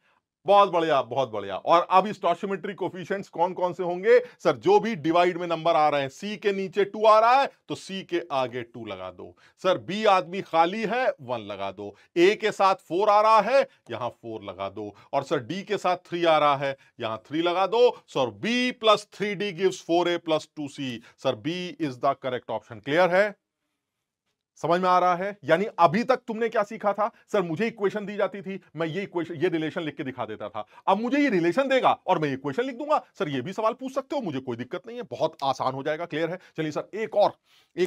बहुत बढ़िया, बहुत बढ़िया। और अब स्टोइचियोमेट्रिक कोफिशिएंट्स कौन कौन से होंगे? सर जो भी डिवाइड में नंबर आ रहे हैं, सी के नीचे 2 आ रहा है तो सी के आगे 2 लगा दो। सर बी आदमी खाली है, 1 लगा दो। ए के साथ 4 आ रहा है, यहां 4 लगा दो। और सर डी के साथ 3 आ रहा है, यहां 3 लगा दो। Sir B plus 3d gives 4a plus 2c। Sir B is the correct option. Clear है? समझ में आ रहा है? यानी अभी तक तुमने क्या सीखा था? सर मुझे इक्वेशन दी जाती थी, मैं ये इक्वेशन, ये रिलेशन लिख के दिखा देता था। अब मुझे ये रिलेशन देगा और मैं इक्वेशन लिख दूंगा। सर ये भी सवाल पूछ सकते हो, मुझे कोई दिक्कत नहीं है, बहुत आसान हो जाएगा। क्लियर है? चलिए सर एक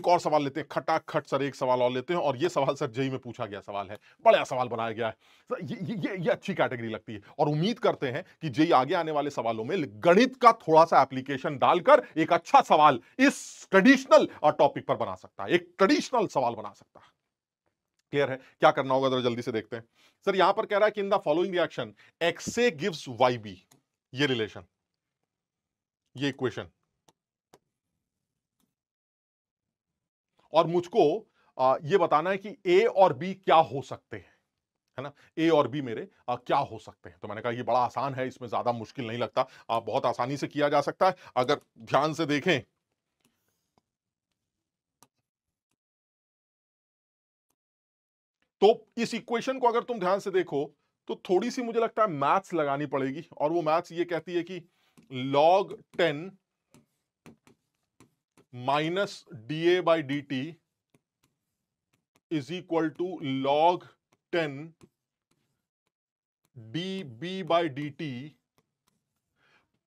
और सवाल लेते हैं, खटाखट सर एक सवाल और लेते हैं। और ये सवाल सर जेई में पूछा गया सवाल है, बड़ा सवाल बनाया गया है सर। ये अच्छी कैटेगरी लगती है और उम्मीद करते हैं कि जेई आगे आने वाले सवालों में गणित का थोड़ा सा एप्लीकेशन डालकर एक अच्छा सवाल इस ट्रेडिशनल टॉपिक पर बना सकता है, एक ट्रेडिशनल सवाल बना सकता है। क्लियर है? क्या करना होगा जरा जल्दी से देखते हैं। सर यहां पर कह रहा है कि in the following reaction X A gives Y B, ये रिलेशन, ये इक्वेशन, और मुझको ये बताना है कि ए और बी क्या हो सकते हैं, है ना? ए और बी मेरे क्या हो सकते हैं। तो मैंने कहा ये बड़ा आसान है, इसमें ज्यादा मुश्किल नहीं लगता, बहुत आसानी से किया जा सकता है अगर ध्यान से देखें। तो इस इक्वेशन को अगर तुम ध्यान से देखो तो थोड़ी सी मुझे लगता है मैथ्स लगानी पड़ेगी, और वो मैथ्स ये कहती है कि log 10 minus D A by D T is equal to log 10 D B by D T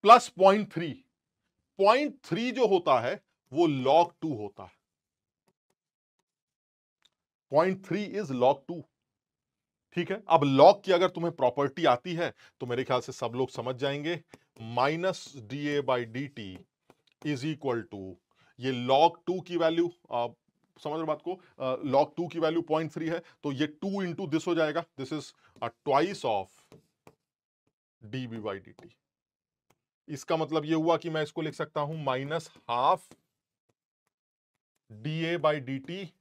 plus 0.3। 0.3 जो होता है वो log 2 होता है। 0.3 इज log 2। ठीक है, अब log की अगर तुम्हें प्रॉपर्टी आती है तो मेरे ख्याल से सब लोग समझ जाएंगे। Minus D A by D T is equal to, ये log 2 की वैल्यू समझ रहे बात को, log 2 की वैल्यू 0.3 है, तो ये 2 इंटू दिस हो जाएगा, this is twice of D B by D T. इसका मतलब ये हुआ कि मैं इसको लिख सकता हूं minus half D A by D T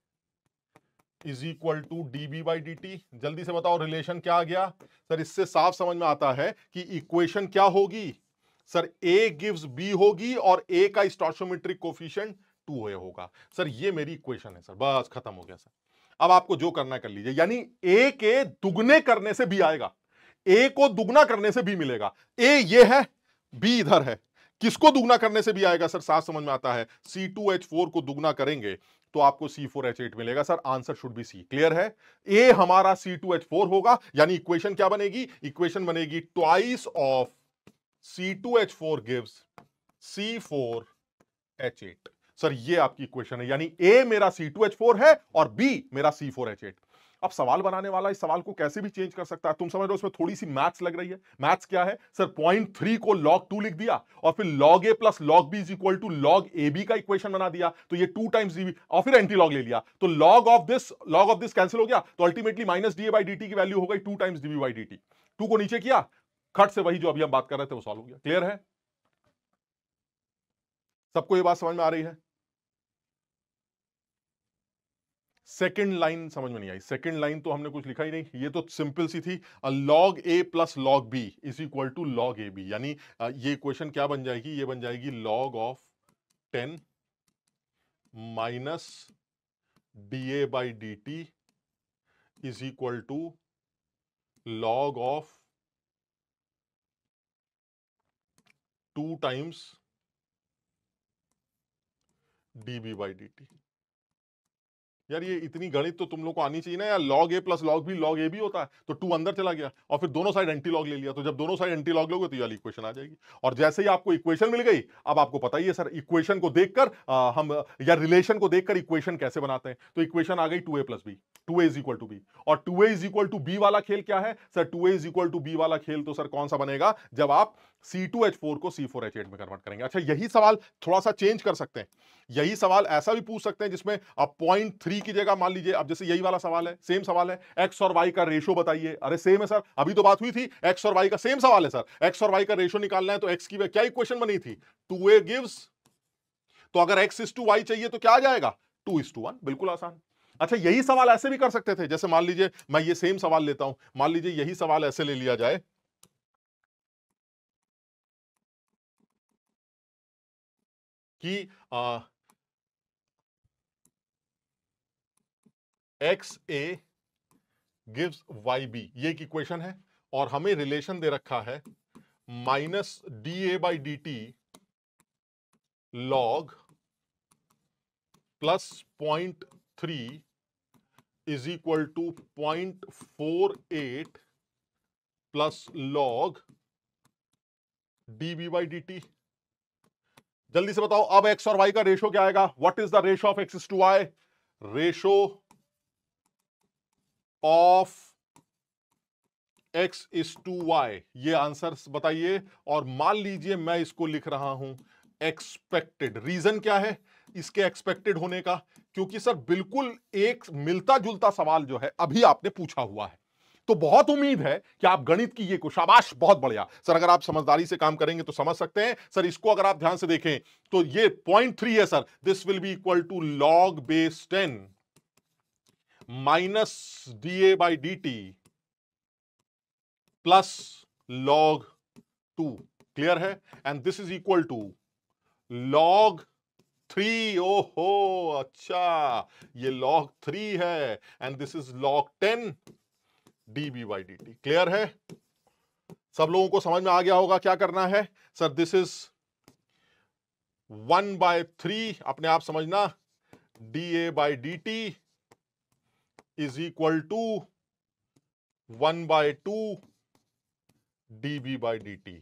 is equal to D B by D T. जल्दी से बताओ रिलेशन क्या आ गया सर? इससे साफ समझ में आता है कि इक्वेशन क्या होगी सर, ए गिव्स बी होगी और ए का स्टोइचोमेट्रिक कोफिशिएंट 2 होगा। सर ये मेरी इक्वेशन है सर, बस खत्म हो गया सर। अब आपको जो करना है कर लीजिए, यानी ए के दुगने करने से भी आएगा, ए को दुगना करने से भी मिलेगा। ए ये है, बी इधर है, किसको दुगना करने से भी आएगा सर? साफ समझ में आता है, C2H4 को दुगना करेंगे तो आपको C4H8 मिलेगा sir. Answer should be C. Clear है? ए हमारा C2H4 होगा, यानी इक्वेशन क्या बनेगी? इक्वेशन बनेगी twice of C2H4 gives C4H8। Sir ये आपकी इक्वेशन है, यानी ए मेरा C2H4 है और बी मेरा C4H8। अब सवाल बनाने वाला इस सवाल को कैसे भी चेंज कर सकता है। तुम समझ रहे हो उसमें थोड़ी सी मैथ्स लग रही है। मैथ्स क्या है सर? 0.3 को log 2 लिख दिया और फिर log a plus log b is equal to log ab का इक्वेशन बना दिया, तो ये 2 टाइम्स db और फिर एंटी लॉग ले लिया, तो log ऑफ दिस कैंसिल हो गया, तो ultimately minus D A by D T की वैल्यू हो गई 2 times db by D T. 2 को नीचे किया, खट से वही जो अभी हम बात कर रहे थे वो सॉल्व हो गया। क्लियर है? सबको ये बात समझ में आ रही है? सेकेंड लाइन समझ में नहीं आई। सेकेंड लाइन तो हमने कुछ लिखा ही नहीं, ये तो सिंपल सी थी, log a plus log b is equal to log ab, यानी ये इक्वेशन क्या बन जाएगी? ये बन जाएगी log of 10 minus D A by D T is equal to log of 2 times D B by D T. यार ये इतनी गणित तो तुम लोग को आनी चाहिए ना यार। log a plus log b log a भी होता है, तो 2 अंदर चला गया और फिर दोनों साइड एंटी लॉग ले लिया, तो जब दोनों साइड एंटी लॉग लोगे तो ये वाली इक्वेशन आ जाएगी। और जैसे ही आपको इक्वेशन मिल गई, अब आपको पता ही है सर इक्वेशन को देखकर हम या रिलेशन को देखकर इक्वेशन कैसे बनाते हैं। तो इक्वेशन आ गई 2a plus B, 2a is equal to B, और 2a is equal to B वाला खेल क्या है sir? 2a is equal to B वाला खेल तो सर कौन सा बनेगा? जब आप C2H4 को C4H8 में कन्वर्ट करेंगे। अच्छा यही सवाल थोड़ा सा चेंज कर सकते हैं, यही सवाल ऐसा भी पूछ सकते हैं जिसमें आप 0.3 की जगह मान लीजिए, अब जैसे यही वाला सवाल है, सेम सवाल है, एक्स और वाई का रेशो बताइए। अरे सेम है सर, अभी तो बात हुई थी, एक्स और वाई का सेम सवाल है सर, एक्स और वाई का रेशो निकालना है, तो एक्स की क्या इक्वेशन बनी थी? 2a गिव्स, तो अगर x इज टू वाई चाहिए तो क्या आ जाएगा? 2:1। बिल्कुल आसान। अच्छा यही सवाल ऐसे भी कर सकते थे, जैसे मान लीजिए मैं ये सेम सवाल लेता हूं, मान लीजिए यही सवाल ऐसे ले लिया जाए कि X A gives Y B, ये एक इक्वेशन है और हमें रिलेशन दे रखा है minus D A by D T log plus 0.3 is equal to 0.48 plus log D B by D T. जल्दी से बताओ अब एक्स और वाई का रेशो क्या आएगा? What is the ratio of X to Y? Ratio of X is to Y, ये answer बताइए। और मान लीजिए मैं इसको लिख रहा हूं एक्सपेक्टेड। रीजन क्या है इसके एक्सपेक्टेड होने का? क्योंकि सर बिल्कुल एक मिलता जुलता सवाल जो है अभी आपने पूछा हुआ है, तो बहुत उम्मीद है कि आप गणित की ये को शाबाश, बहुत बढ़िया सर। अगर आप समझदारी से काम करेंगे तो समझ सकते हैं सर। इसको अगर आप ध्यान से देखें तो ये 0.3 है sir, this will be equal to log base 10 minus D A by D T plus log 2। Clear है? And this is equal to log 3। ओहो, अच्छा, ये log 3 है and this is log 10 dB/dt। Clear है? सब लोगों को समझ में आ गया होगा क्या करना है। सर दिस इज 1/3, अपने आप समझना, dA/dt is equal to 1/2 dB/dt।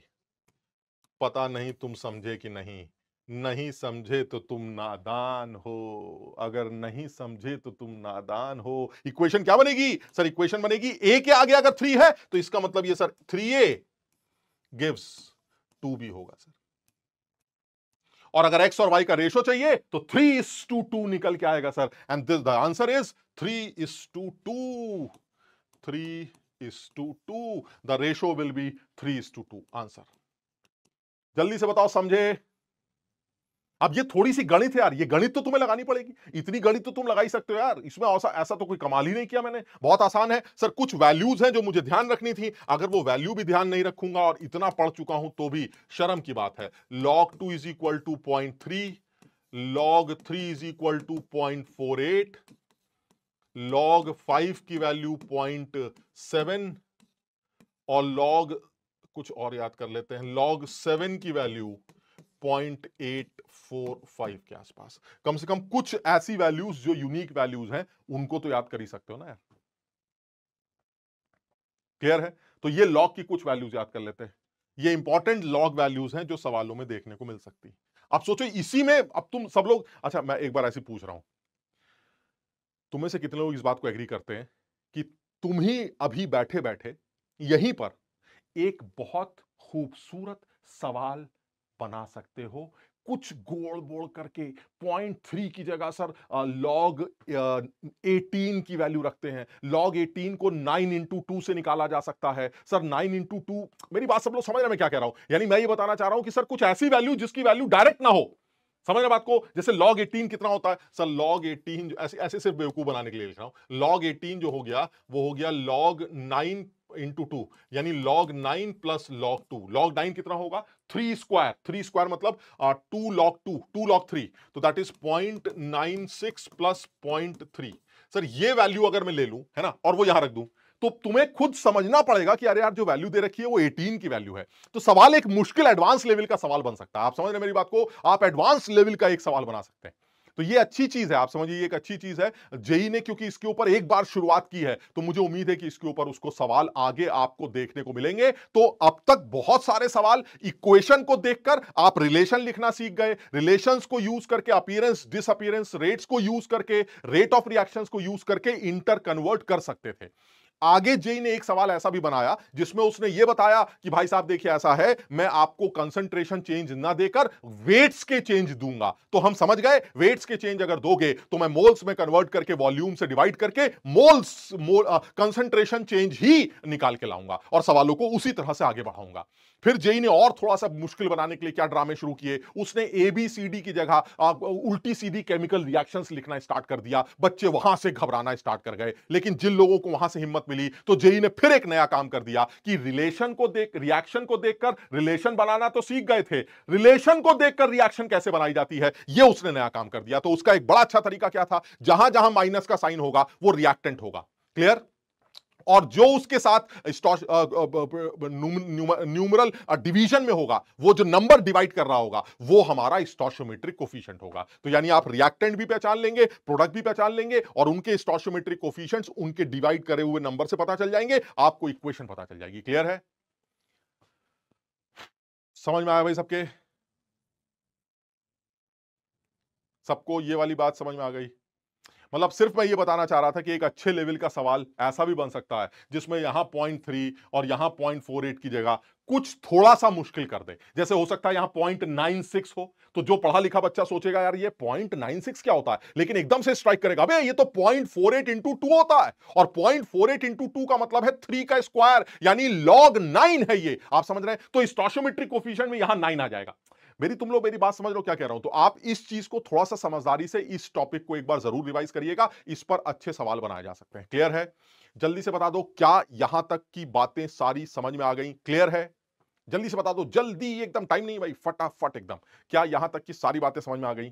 पता नहीं तुम समझे कि नहीं, नहीं समझे तो तुम नादान हो। अगर नहीं समझे तो तुम नादान हो। इक्वेशन क्या बनेगी सर? इक्वेशन बनेगी ए के आगे अगर 3 है तो इसका मतलब ये सर 3a गिव्स 2b होगा सर। और अगर x और y का रेशो चाहिए तो 3:2 निकल के आएगा sir. And this the answer is 3:2। 3:2, the ratio will be 3:2। Answer जल्दी से बताओ, समझे? अब ये थोड़ी सी गणित है यार, ये गणित तो तुम्हें लगानी पड़ेगी। इतनी गणित तो तुम लगा ही सकते हो यार, इसमें ऐसा ऐसा तो कोई कमाल ही नहीं किया मैंने। बहुत आसान है सर, कुछ वैल्यूज हैं जो मुझे ध्यान रखनी थी, अगर वो वैल्यू भी ध्यान नहीं रखूंगा और इतना पढ़ चुका हूं तो भी शर्म की बात है। log 2 is equal to 0.3, log 3 is equal to 0.48, log 5 की वैल्यू 0.7 और log कुछ और याद कर लेते हैं, log 7 की वैल्यू 0.845 के आसपास। कम से कम कुछ ऐसी वैल्यूज जो यूनिक वैल्यूज हैं उनको तो याद कर ही सकते हो ना यार। क्लियर है? तो ये लॉग की कुछ वैल्यूज याद कर लेते हैं। ये इंपॉर्टेंट लॉग वैल्यूज हैं जो सवालों में देखने को मिल सकती। अब सोचो इसी में, अब तुम सब लोग, अच्छा मैं एक बार ऐसे पूछ रहा हूं, तुम्हें से कितने लोग इस बात को एग्री करते हैं कि तुम ही अभी बैठे बैठे यहीं पर एक बहुत खूबसूरत सवाल बना सकते हो, कुछ गोल बोल करके 0.3 की जगह सर log 18 की वैल्यू रखते हैं। log 18 को 9 इंटू 2 से निकाला जा सकता है सर। 9 इंटू 2, मेरी बात सब लोग समझ रहे हैं मैं क्या कह रहा हूं? यानी मैं ये बताना चाह रहा हूं कि सर कुछ ऐसी वैल्यू जिसकी वैल्यू डायरेक्ट ना हो। समझ रहे बात को? जैसे log 18 कितना होता है सर? log 18 ऐसे ऐसे सिर्फ बेवकूफ बनाने के लिए लिख रहा हूं। log 18 जो हो गया वो हो गया log 9 इंटू 2, यानी log 9 प्लस log 2। log 9 कितना होगा? 3 स्क्वायर। 3 स्क्वायर मतलब 2 log 2, 2 log 3, तो दैट इज 0.96 प्लस 0.3। सर ये वैल्यू अगर मैं ले लूं, है ना, और वो यहां रख दूं, तो तुम्हें खुद समझना पड़ेगा कि अरे यार जो वैल्यू दे रखी है वो 18 की वैल्यू है। तो सवाल एक मुश्किल एडवांस लेवल का सवाल बन सकता है। आप समझ रहे हैं मेरी बात को? आप एडवांस लेवल का एक सवाल बना सकते हैं। तो ये अच्छी चीज है, आप समझिए, ये एक अच्छी चीज है। जेई ने क्योंकि इसके ऊपर एक बार शुरुआत की है तो मुझे उम्मीद है कि इसके ऊपर उसको सवाल आगे आपको देखने को मिलेंगे। तो अब तक बहुत सारे सवाल इक्वेशन को देखकर आप रिलेशन लिखना सीख गए, रिलेशंस को यूज करके अपीयरेंस डिसअपीयरेंस रेट्स को यूज करके, रेट ऑफ रिएक्शंस को यूज करके इंटर कन्वर्ट कर सकते थे। आगे जेई ने एक सवाल ऐसा भी बनाया जिसमें उसने यह बताया कि भाई साहब देखिए ऐसा है, मैं आपको कंसंट्रेशन चेंज ना देकर वेट्स के चेंज दूंगा। तो हम समझ गए, वेट्स के चेंज अगर दोगे तो मैं मोल्स में कन्वर्ट करके वॉल्यूम से डिवाइड करके कंसंट्रेशन चेंज ही निकाल के लाऊंगा और सवालों को उसी तरह से आगे बढ़ाऊंगा। फिर जेई ने और थोड़ा सा मुश्किल बनाने के लिए क्या ड्रामे शुरू किए, उसने एबीसीडी की जगह उल्टी सीधी केमिकल रिएक्शंस लिखना स्टार्ट कर दिया। बच्चे वहां से घबराना स्टार्ट कर गए। लेकिन जिन लोगों को वहां से हिम्मत मिली तो जेई ने फिर एक नया काम कर दिया कि रिलेशन को देख, रिएक्शन को देखकर रिलेशन बनाना तो सीख गए थे, रिलेशन को देखकर रिएक्शन कैसे बनाई जाती है यह उसने नया काम कर दिया। तो उसका एक बड़ा अच्छा तरीका क्या था, जहां जहां माइनस का साइन होगा वो रिएक्टेंट होगा। क्लियर? और जो उसके साथ न्यूमरल डिवीजन में होगा, वो जो नंबर डिवाइड कर रहा होगा वो हमारा स्टोशियोमेट्रिक कोफिशिएंट होगा। तो यानी आप रिएक्टेंट भी पहचान लेंगे, प्रोडक्ट भी पहचान लेंगे और उनके स्टोशियोमेट्रिक कोफिशिएंट्स उनके डिवाइड करे हुए नंबर से पता चल जाएंगे, आपको इक्वेशन पता चल जाएगी। क्लियर है? समझ में आया भाई सबके? सबको ये वाली बात समझ में आ गई? मतलब सिर्फ मैं ये बताना चाह रहा था कि एक अच्छे लेवल का सवाल ऐसा भी बन सकता है जिसमें यहां 0.3 और यहां 0.48 की जगह कुछ थोड़ा सा मुश्किल कर दे। जैसे हो सकता है यहां 0.96 हो, तो जो पढ़ा लिखा बच्चा सोचेगा यार ये 0.96 क्या होता है, लेकिन एकदम से स्ट्राइक करेगा अबे ये तो 0.48 इंटू 2 होता है, और 0.48 इंटू 2 का मतलब है 3 का स्क्वायर, यानी log 9 है ये। आप समझ रहे हैं? तो स्टोशियोमेट्रिक कोफिशिएंट में यहां 9 आ जाएगा। मेरी तुम लोग मेरी बात समझ लो क्या कह रहा हूं? तो आप इस चीज को थोड़ा सा समझदारी से इस टॉपिक को एक बार जरूर रिवाइज करिएगा, इस पर अच्छे सवाल बनाए जा सकते हैं। क्लियर है? जल्दी से बता दो, क्या यहां तक की बातें सारी समझ में आ गई? क्लियर है? जल्दी से बता दो, जल्दी, एकदम टाइम नहीं भाई, फटाफट एकदम। क्या यहां तक की सारी बातें समझ में आ गई?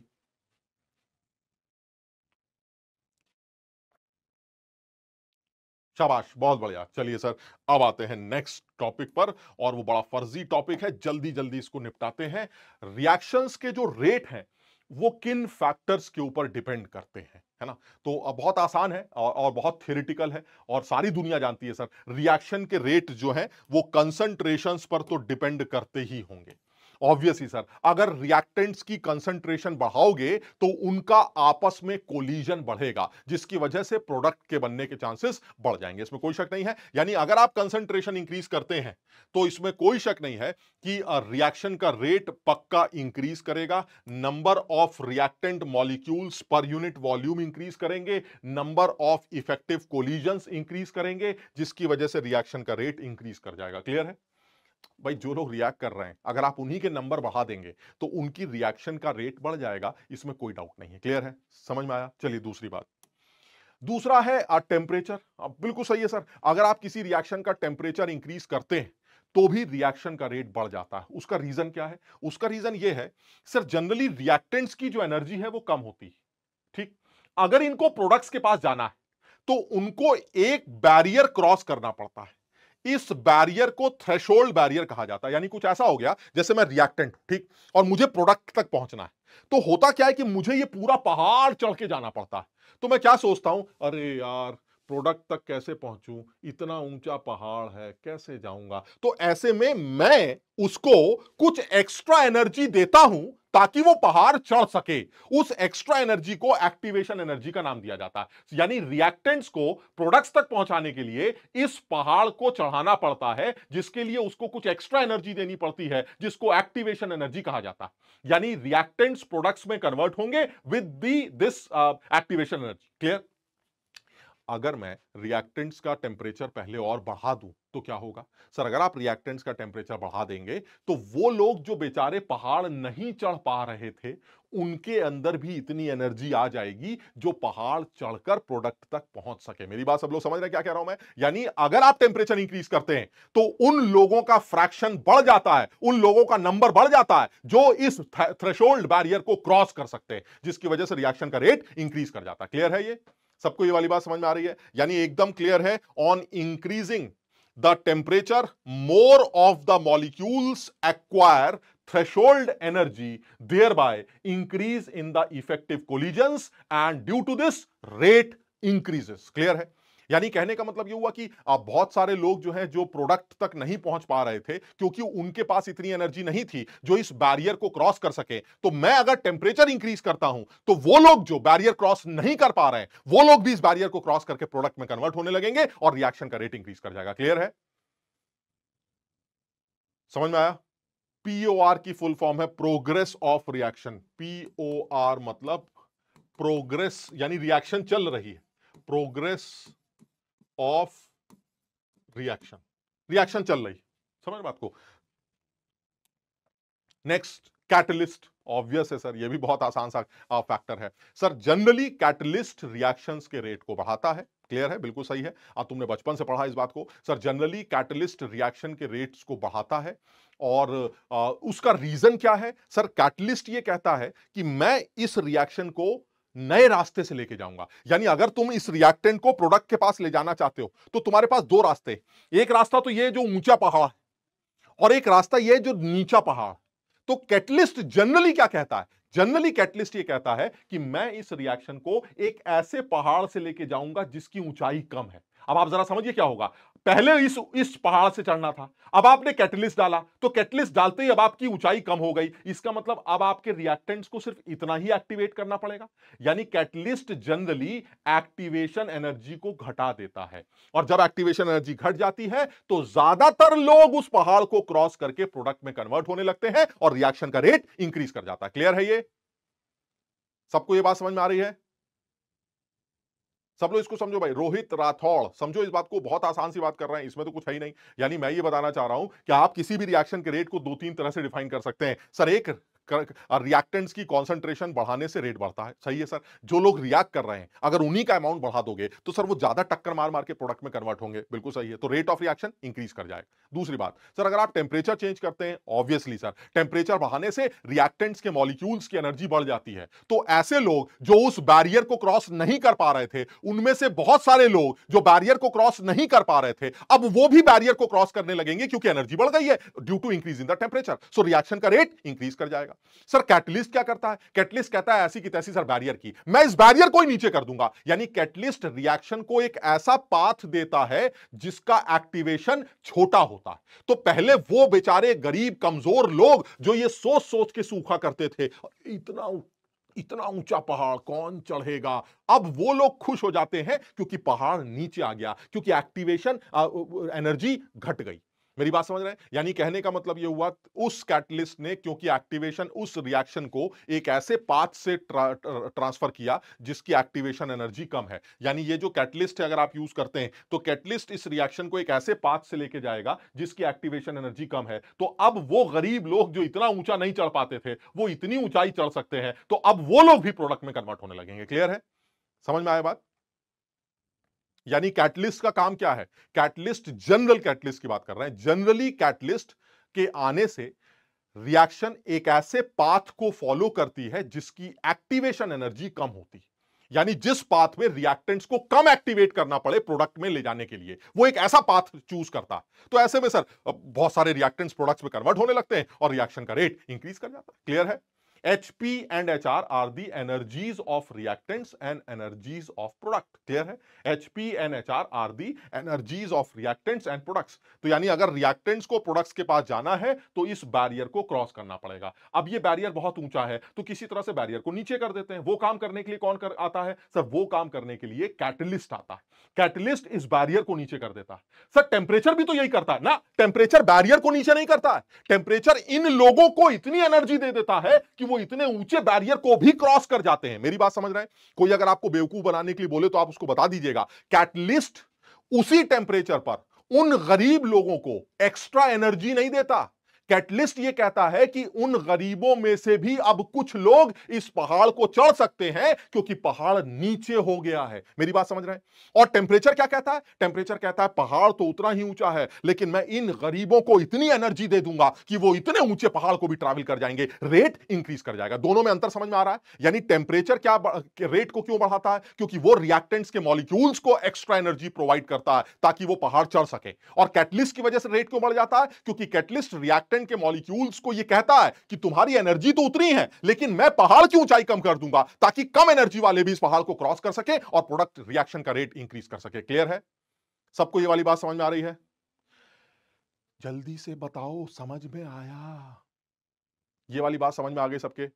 शाबाश, बहुत बढ़िया। चलिए सर, अब आते हैं नेक्स्ट टॉपिक पर, और वो बड़ा फर्जी टॉपिक है, जल्दी जल्दी इसको निपटाते हैं। रिएक्शंस के जो रेट हैं वो किन फैक्टर्स के ऊपर डिपेंड करते हैं, है ना? तो अब बहुत आसान है और बहुत थ्योरेटिकल है, और सारी दुनिया जानती है सर, रिएक्शन के रेट जो है वो कंसंट्रेशंस पर तो डिपेंड करते ही होंगे। ऑब्वियस ही सर, अगर रिएक्टेंट्स की कंसंट्रेशन बढ़ाओगे तो उनका आपस में कोलिजन बढ़ेगा, जिसकी वजह से प्रोडक्ट के बनने के चांसेस बढ़ जाएंगे, इसमें कोई शक नहीं है। यानी अगर आप कंसंट्रेशन इंक्रीज करते हैं तो इसमें कोई शक नहीं है कि रिएक्शन का रेट पक्का इंक्रीज करेगा। Number of reactant molecules per unit volume increase करेंगे, number of effective collisions increase करेंगे, जिसकी वजह से रिएक्शन का रेट इंक्रीज कर जाएगा। क्लियर है भाई? जो लोग रिएक्ट कर रहे हैं, अगर आप उन्हीं के नंबर बढ़ा देंगे तो उनकी रिएक्शन का रेट बढ़ जाएगा, इसमें कोई डाउट नहीं है। क्लियर है? समझ में आया? चलिए दूसरी बात, दूसरा है टेम्परेचर। अब बिल्कुल सही है सर, अगर आप किसी रिएक्शन का टेम्परेचर इंक्रीज करते हैं तो भी रिएक्शन का रेट बढ़ जाता है। उसका रीजन क्या है? उसका रीजन यह है सर, जनरली रिएक्टेंट्स की जो एनर्जी है वो कम होती है, ठीक? अगर इनको प्रोडक्ट्स के पास जाना है तो उनको एक बैरियर क्रॉस करना पड़ता है। इस बैरियर को थ्रेशोल्ड बैरियर कहा जाता है। यानी कुछ ऐसा हो गया, जैसे मैं रिएक्टेंट, ठीक, और मुझे प्रोडक्ट तक पहुंचना है, तो होता क्या है कि मुझे ये पूरा पहाड़ चढ़ के जाना पड़ता है। तो मैं क्या सोचता हूं, अरे यार प्रोडक्ट तक कैसे पहुंचूं, इतना ऊंचा पहाड़ है, कैसे जाऊंगा? तो ऐसे में मैं उसको कुछ एक्स्ट्रा एनर्जी देता हूं ताकि वो पहाड़ चढ़ सके। उस एक्स्ट्रा एनर्जी को एक्टिवेशन एनर्जी का नाम दिया जाता है। यानी रिएक्टेंट्स को प्रोडक्ट्स तक पहुंचाने के लिए इस पहाड़ को चढ़ाना पड़ता है, जिसके लिए उसको कुछ एक्स्ट्रा एनर्जी देनी पड़ती है, जिसको एक्टिवेशन एनर्जी कहा जाता है। यानी रिएक्टेंट्स प्रोडक्ट्स में कन्वर्ट होंगे with this activation energy. Clear? अगर मैं रिएक्टेंट्स का टेम्परेचर पहले और बढ़ा दूं तो क्या होगा सर? अगर आप रिएक्टेंट्स का टेम्परेचर बढ़ा देंगे तो वो लोग जो बेचारे पहाड़ नहीं चढ़ पा रहे थे, उनके अंदर भी इतनी एनर्जी आ जाएगी जो पहाड़ चढ़कर प्रोडक्ट तक पहुंच सके। मेरी बात सब लोग समझ रहे हैं क्या कह रहा हूं मैं? यानी अगर आप टेम्परेचर इंक्रीज करते हैं तो उन लोगों का फ्रैक्शन बढ़ जाता है, उन लोगों का नंबर बढ़ जाता है जो इस थ्रेशोल्ड बैरियर को क्रॉस कर सकते हैं, जिसकी वजह से रिएक्शन का रेट इंक्रीज कर जाता है। क्लियर है? ये सबको ये वाली बात समझ में आ रही है? यानी एकदम क्लियर है, on increasing the temperature more of the molecules acquire threshold energy, thereby increase in the effective collisions and due to this rate increases। Clear है? यानी कहने का मतलब यह हुआ कि बहुत सारे लोग जो हैं जो प्रोडक्ट तक नहीं पहुंच पा रहे थे क्योंकि उनके पास इतनी एनर्जी नहीं थी जो इस बैरियर को क्रॉस कर सके। तो मैं अगर टेम्परेचर इंक्रीज करता हूं तो वो लोग जो बैरियर क्रॉस नहीं कर पा रहे हैं वो लोग भी इस बैरियर को क्रॉस करके प्रोडक्ट में कन्वर्ट होने लगेंगे और रिएक्शन का रेट इंक्रीज कर जाएगा। क्लियर है? समझ में आया? पीओआर की फुल फॉर्म है प्रोग्रेस ऑफ रिएक्शन। पीओआर मतलब प्रोग्रेस, यानी रिएक्शन चल रही है, प्रोग्रेस ऑफ रिएक्शन, रिएक्शन चल रही। समझ बात को? Next, catalyst. ऑब्वियस है सर, ये भी बहुत आसान सा फैक्टर है सर। जनरली कैटलिस्ट रिएक्शंस के रेट को बढ़ाता है। क्लियर है? बिल्कुल सही है, अब तुमने बचपन से पढ़ा इस बात को सर। जनरली कैटलिस्ट रिएक्शन के रेट्स को बढ़ाता है, और उसका रीजन क्या है सर? कैटलिस्ट ये कहता है कि मैं इस रिएक्शन को नए रास्ते से लेके जाऊंगा। यानी अगर तुम इस रिएक्टेंट को प्रोडक्ट के पास ले जाना चाहते हो तो तुम्हारे पास दो रास्ते, एक रास्ता तो ये जो ऊंचा पहाड़ है और एक रास्ता ये जो नीचा पहाड़। तो कैटलिस्ट जनरली क्या कहता है? जनरली कैटलिस्ट ये कहता है कि मैं इस रिएक्शन को एक ऐसे पहाड़ से लेके जाऊंगा जिसकी ऊंचाई कम है। अब आप जरा समझिए क्या होगा, पहले इस पहाड़ से चढ़ना था, अब आपने कैटलिस्ट डाला, तो कैटलिस्ट डालते ही अब आपकी ऊंचाई कम हो गई। इसका मतलब अब आपके रिएक्टेंट्स को सिर्फ इतना ही एक्टिवेट करना पड़ेगा। यानी कैटलिस्ट जनरली एक्टिवेशन एनर्जी को घटा देता है, और जब एक्टिवेशन एनर्जी घट जाती है तो ज्यादातर लोग उस पहाड़ को क्रॉस करके प्रोडक्ट में कन्वर्ट होने लगते हैं और रिएक्शन का रेट इंक्रीज कर जाता है। क्लियर है? ये सबको ये बात समझ में आ रही है? सब लोग इसको समझो भाई। रोहित राठौड़, समझो इस बात को, बहुत आसान सी बात कर रहे हैं, इसमें तो कुछ है ही नहीं। यानी मैं ये बताना चाह रहा हूं कि आप किसी भी रिएक्शन के रेट को दो तीन तरह से डिफाइन कर सकते हैं सर। एक, रिएक्टेंट्स की कॉन्सेंट्रेशन बढ़ाने से रेट बढ़ता है। सही है सर। जो लोग रिएक्ट कर रहे हैं अगर उन्हीं का अमाउंट बढ़ा दोगे तो सर वो ज्यादा टक्कर मार मार के प्रोडक्ट में कन्वर्ट होंगे। बिल्कुल सही है। तो रेट ऑफ रिएक्शन इंक्रीज कर जाएगा। दूसरी बात सर, अगर आप टेम्परेचर चेंज करते हैं, ऑब्वियसली सर टेम्परेचर बढ़ाने से रिएक्टेंट्स के मॉलिक्यूल्स की एनर्जी बढ़ जाती है। तो ऐसे लोग जो उस बैरियर को क्रॉस नहीं कर पा रहे थे, उनमें से बहुत सारे लोग जो बैरियर को क्रॉस नहीं कर पा रहे थे, अब वो भी बैरियर को क्रॉस करने लगेंगे क्योंकि एनर्जी बढ़ गई है due to increase in the temperature. So reaction का रेट इंक्रीज कर जाएगा। सर कैटलिस्ट क्या करता है? कैटलिस्ट कहता है ऐसी की तैसी सर बैरियर की, मैं इस बैरियर को ही नीचे कर दूंगा। यानी कैटलिस्ट रिएक्शन को एक ऐसा पाथ देता है जिसका एक्टिवेशन छोटा होता है। तो पहले वो बेचारे गरीब कमजोर लोग जो ये सोच सोच के सूखा करते थे, इतना इतना ऊंचा पहाड़ कौन चढ़ेगा, अब वो लोग खुश हो जाते हैं क्योंकि पहाड़ नीचे आ गया, क्योंकि एक्टिवेशन एनर्जी घट गई। मेरी बात समझ रहे हैं? यानी कहने का मतलब ये हुआ, उस कैटलिस्ट ने क्योंकि एक्टिवेशन उस रिएक्शन को एक ऐसे पाथ से ट्रांसफर किया जिसकी एक्टिवेशन एनर्जी कम है। यानी ये जो कैटलिस्ट है अगर आप यूज करते हैं तो कैटलिस्ट इस रिएक्शन को एक ऐसे पाथ से लेके जाएगा जिसकी एक्टिवेशन एनर्जी कम है। तो अब वो गरीब लोग जो इतना ऊंचा नहीं चढ़ पाते थे वो इतनी ऊंचाई चढ़ सकते हैं। तो अब वो लोग भी प्रोडक्ट में कन्वर्ट होने लगेंगे। क्लियर है? समझ में आया बात? यानी कैटलिस्ट का काम क्या है? कैटलिस्ट, जनरल कैटलिस्ट की बात कर रहे हैं। जनरली कैटलिस्ट के आने से रिएक्शन एक ऐसे पाथ को फॉलो करती है जिसकी एक्टिवेशन एनर्जी कम होती है। यानी जिस पाथ में रिएक्टेंट्स को कम एक्टिवेट करना पड़े प्रोडक्ट में ले जाने के लिए, वो एक ऐसा पाथ चूज करता है। तो ऐसे में सर बहुत सारे रिएक्टेंट्स प्रोडक्ट्स में कन्वर्ट होने लगते हैं और रिएक्शन का रेट इंक्रीज कर जाता है। क्लियर है? HP and HR are the energies of reactants and energies of product. Clear है? HP and HR are the energies of reactants and products. तो यानी अगर रिएक्टेंट्स को प्रोडक्ट्स के पास जाना है तो इस बैरियर को क्रॉस करना पड़ेगा। अब ये बैरियर बहुत ऊंचा है तो किसी तरह से बैरियर को नीचे कर देते हैं। वो काम करने के लिए कौन आता है सर? वो काम करने के लिए कैटलिस्ट आता है। कैटलिस्ट इस बैरियर को नीचे कर देता है। सर टेम्परेचर भी तो यही करता है ना? टेम्परेचर बैरियर को नीचे नहीं करता है। टेम्परेचर इन लोगों को इतनी एनर्जी दे देता है कि वो इतने ऊंचे बैरियर को भी क्रॉस कर जाते हैं। मेरी बात समझ रहे हैं? कोई अगर आपको बेवकूफ बनाने के लिए बोले तो आप उसको बता दीजिएगा कैटलिस्ट उसी टेम्परेचर पर उन गरीब लोगों को एक्स्ट्रा एनर्जी नहीं देता। कैटलिस्ट ये कहता है कि उन गरीबों में से भी अब कुछ लोग इस पहाड़ को चढ़ सकते हैं क्योंकि पहाड़ नीचे हो गया है। मेरी बात समझ रहे हैं? और टेम्परेचर क्या कहता है? टेम्परेचर कहता है पहाड़ तो उतना ही ऊंचा है लेकिन मैं इन गरीबों को इतनी एनर्जी दे दूंगा कि वो इतने ऊंचे पहाड़ को भी ट्रैवल कर जाएंगे, रेट इंक्रीज कर जाएगा। दोनों में अंतर समझ में आ रहा है? यानी टेम्परेचर क्या रेट को क्यों बढ़ाता है? क्योंकि वो रिएक्टेंट्स के मॉलिक्यूल्स को एक्स्ट्रा एनर्जी प्रोवाइड करता है ताकि वो पहाड़ चढ़ सके। और कैटलिस्ट की वजह से रेट क्यों बढ़ जाता है? क्योंकि कैटलिस्ट रिएक्टेंट के मॉलिक्यूल्स को यह कहता है कि तुम्हारी एनर्जी तो उतनी है लेकिन मैं पहाड़ की ऊंचाई कम कर दूंगा ताकि कम एनर्जी वाले भी इस पहाड़ को क्रॉस कर सके और प्रोडक्ट रिएक्शन का रेट इंक्रीज कर सके। क्लियर है? सबको ये वाली बात समझ में आ रही है? जल्दी से बताओ समझ में आया? ये वाली बात समझ में आ गई सबके?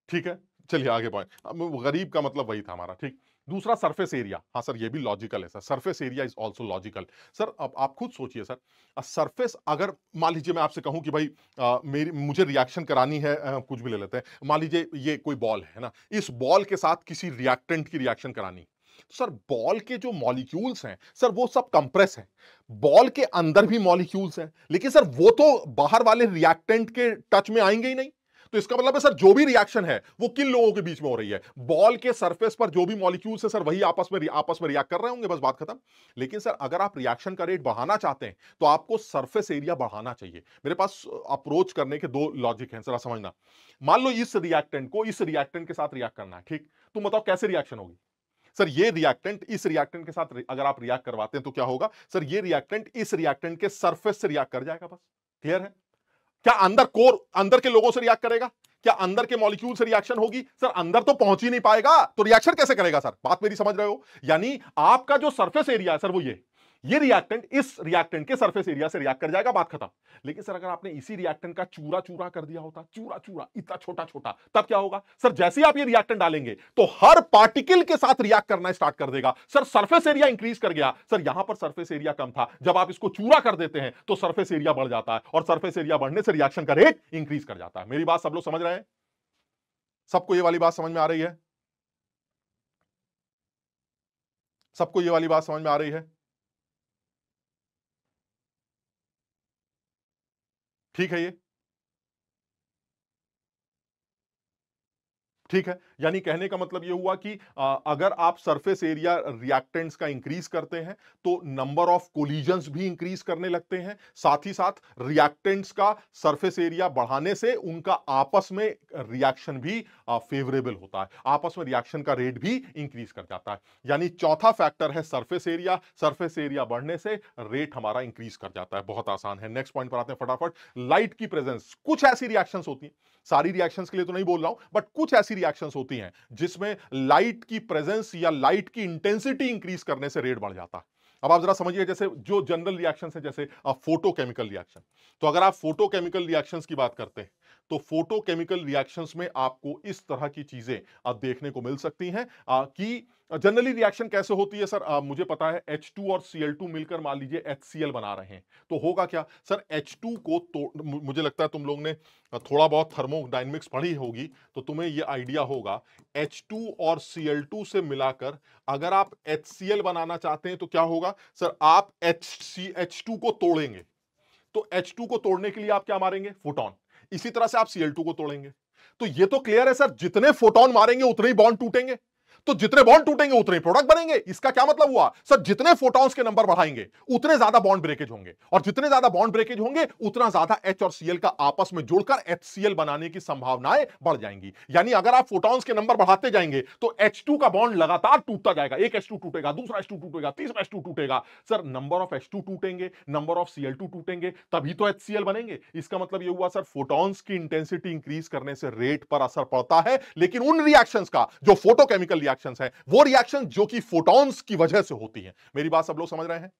ठीक है, चलिए आगे पॉइंट। गरीब का मतलब वही था हमारा। ठीक। दूसरा सरफेस एरिया। हाँ सर ये भी लॉजिकल है sir. Surface area is also logical. Sir अब आप खुद सोचिए सर, सरफेस अगर मान लीजिए मैं आपसे कहूं कि भाई मुझे रिएक्शन करानी है, कुछ भी ले लेते हैं, मान लीजिए ये कोई बॉल है ना, इस बॉल के साथ किसी रिएक्टेंट की रिएक्शन करानी, तो सर बॉल के जो मॉलिक्यूल्स हैं सर वो सब कंप्रेस हैं। बॉल के अंदर भी मॉलिक्यूल्स हैं लेकिन सर वो तो बाहर वाले रिएक्टेंट के टच में आएंगे ही नहीं। तो इसका मतलब है सर जो भी रिएक्शन है वो किन लोगों के बीच में हो रही है? बॉल के सरफेस पर जो भी मॉलिक्यूल्स है सर वही आपस में रिएक्ट कर रहे होंगे, बस बात खत्म। लेकिन सर अगर आप रिएक्शन का रेट बढ़ाना चाहते हैं तो आपको सरफेस एरिया बढ़ाना चाहिए। मेरे पास अप्रोच करने के दो लॉजिक हैं, जरा समझना। मान लो इस रिएक्टेंट को इस रिएक्टेंट के साथ रिएक्ट करना है, ठीक? तुम बताओ कैसे रिएक्शन होगी? सर ये रिएक्टेंट इस रिएक्टेंट के साथ अगर आप रिएक्ट करवाते हैं तो क्या होगा? सर ये रिएक्टेंट इस रिएक्टेंट के सरफेस से रिएक्ट कर जाएगा, बस। क्लियर है? क्या अंदर के लोगों से रिएक्ट करेगा? क्या अंदर के मॉलिक्यूल से रिएक्शन होगी? सर अंदर तो पहुंच ही नहीं पाएगा तो रिएक्शन कैसे करेगा? सर बात मेरी समझ रहे हो? यानी आपका जो सरफेस एरिया है सर वो ये रिएक्टेंट इस रिएक्टेंट के सरफेस एरिया से रिएक्ट कर जाएगा, बात खत्म। लेकिन सर अगर आपने इसी रिएक्टेंट का चूरा चूरा कर दिया होता, चूरा चूरा इतना छोटा छोटा, तब क्या होगा? सर जैसे ही आप ये रिएक्टेंट डालेंगे तो हर पार्टिकल के साथ रिएक्ट करना स्टार्ट कर देगा। सर सरफेस एरिया इंक्रीज कर गया। सर यहां पर सरफेस एरिया कम था, जब आप इसको चूरा कर देते हैं तो सरफेस एरिया बढ़ जाता है और सरफेस एरिया बढ़ने से रिएक्शन का रेट इंक्रीज कर जाता है। मेरी बात सब लोग समझ रहे हैं? सबको ये वाली बात समझ में आ रही है? सबको ये वाली बात समझ में आ रही है? ठीक है ये? ठीक है, यानी कहने का मतलब यह हुआ कि अगर आप सरफेस एरिया रिएक्टेंट्स का इंक्रीज करते हैं तो नंबर ऑफ कोलिजन्स भी इंक्रीज करने लगते हैं, साथ ही साथ रिएक्टेंट्स का सरफेस एरिया बढ़ाने से उनका आपस में रिएक्शन भी फेवरेबल होता है, आपस में रिएक्शन का रेट भी इंक्रीज कर जाता है। यानी चौथा फैक्टर है सरफेस एरिया बढ़ने से रेट हमारा इंक्रीज कर जाता है। बहुत आसान है। नेक्स्ट पॉइंट पर आते हैं फटाफट। लाइट की प्रेजेंस, कुछ ऐसी रिएक्शंस होती हैं, सारी रिएक्शंस के लिए तो नहीं बोल रहा हूं, बट कुछ ऐसी रिएक्शंस होती हैं जिसमें लाइट की प्रेजेंस या लाइट की इंटेंसिटी इंक्रीज करने से रेट बढ़ जाता है। अब आप जरा समझिए, जैसे जो जनरल रिएक्शन है, जैसे फोटोकेमिकल रिएक्शन, तो अगर आप फोटोकेमिकल रिएक्शंस की बात करते हैं तो फोटोकेमिकल रिएक्शंस में आपको इस तरह की चीजें देखने को मिल सकती हैं कि जनरली रिएक्शन कैसे होती है सर, मुझे पता है H2 और Cl2 मिलकर मान लीजिए HCl बना रहे हैं, तो होगा क्या सर, H2 को तो मुझे लगता है तुम लोग ने थोड़ा बहुत थर्मोडायनेमिक्स पढ़ी होगी, तो तुम्हें यह आइडिया होगा H2 और Cl2 से मिलाकर अगर आप HCl बनाना चाहते हैं तो क्या होगा सर, आप H2 को तोड़ेंगे, तो H2 को तोड़ने के लिए आप क्या मारेंगे, फोटोन। इसी तरह से आप Cl2 को तोड़ेंगे, तो ये तो क्लियर है सर, जितने फोटोन मारेंगे उतने ही बॉन्ड टूटेंगे, तो जितने बॉन्ड टूटेंगे उतने प्रोडक्ट बनेंगे। इसका क्या मतलब हुआ सर, जितने फोटॉन्स के नंबर बढ़ाएंगे उतने ज्यादा बॉन्ड ब्रेकेज होंगे, और जितने ज्यादा बॉन्ड ब्रेकेज होंगे उतना ज्यादा H और Cl का आपस में जुड़कर HCl बनाने की संभावनाएं बढ़ जाएंगी। यानी अगर आप फोटॉन्स के नंबर बढ़ाते जाएंगे तो H2 का बॉन्ड लगातार टूटता जाएगा, एक H2 टूटेगा, दूसरा H2 टूटेगा, तीसरा H2 टूटेगा। सर नंबर ऑफ H2 टूटेंगे, नंबर ऑफ Cl2 टूटेंगे, तभी तो HCl बनेंगे। इसका मतलब यह हुआ सर, फोटॉन्स की इंटेंसिटी इंक्रीज करने से रेट पर असर पड़ता है, लेकिन उन रिएक्शंस का जो फोटोकेमिकल रिएक्शंस है, वो रिएक्शन जो कि फोटॉन्स की वजह से होती है। मेरी बात सब लोग समझ रहे हैं?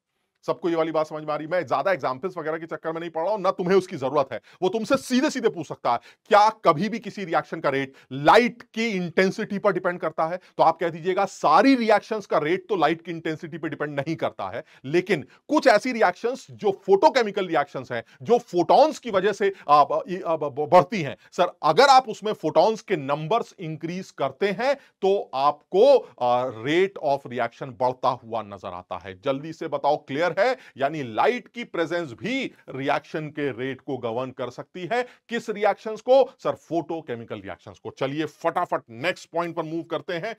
सबको ये वाली बात समझ में आ रही? मैं ज्यादा एग्जांपल्स वगैरह के चक्कर में नहीं पड़ रहा हूं, ना तुम्हें उसकी जरूरत है। वो तुमसे सीधे सीधे पूछ सकता है, क्या कभी भी किसी रिएक्शन का रेट लाइट की इंटेंसिटी पर डिपेंड करता है? तो आप कह दीजिएगा सारी रिएक्शंस का रेट तो लाइट की इंटेंसिटी पर डिपेंड नहीं करता है, लेकिन कुछ ऐसी रिएक्शंस जो फोटोकेमिकल रिएक्शंस हैं, जो फोटॉन्स की वजह से बढ़ती हैं, सर अगर आप उसमें फोटॉन्स के नंबर्स इंक्रीज करते हैं तो आपको रेट ऑफ रिएक्शन बढ़ता हुआ नजर आता है। जल्दी से बताओ, क्लियर है? यानी लाइट की प्रेजेंस भी रिएक्शन के रेट को गवर्न कर सकती है। किस रिएक्शंस को सर? फोटोकेमिकल रिएक्शंस को। चलिए फटाफट नेक्स्ट पॉइंट पर मूव करते हैं।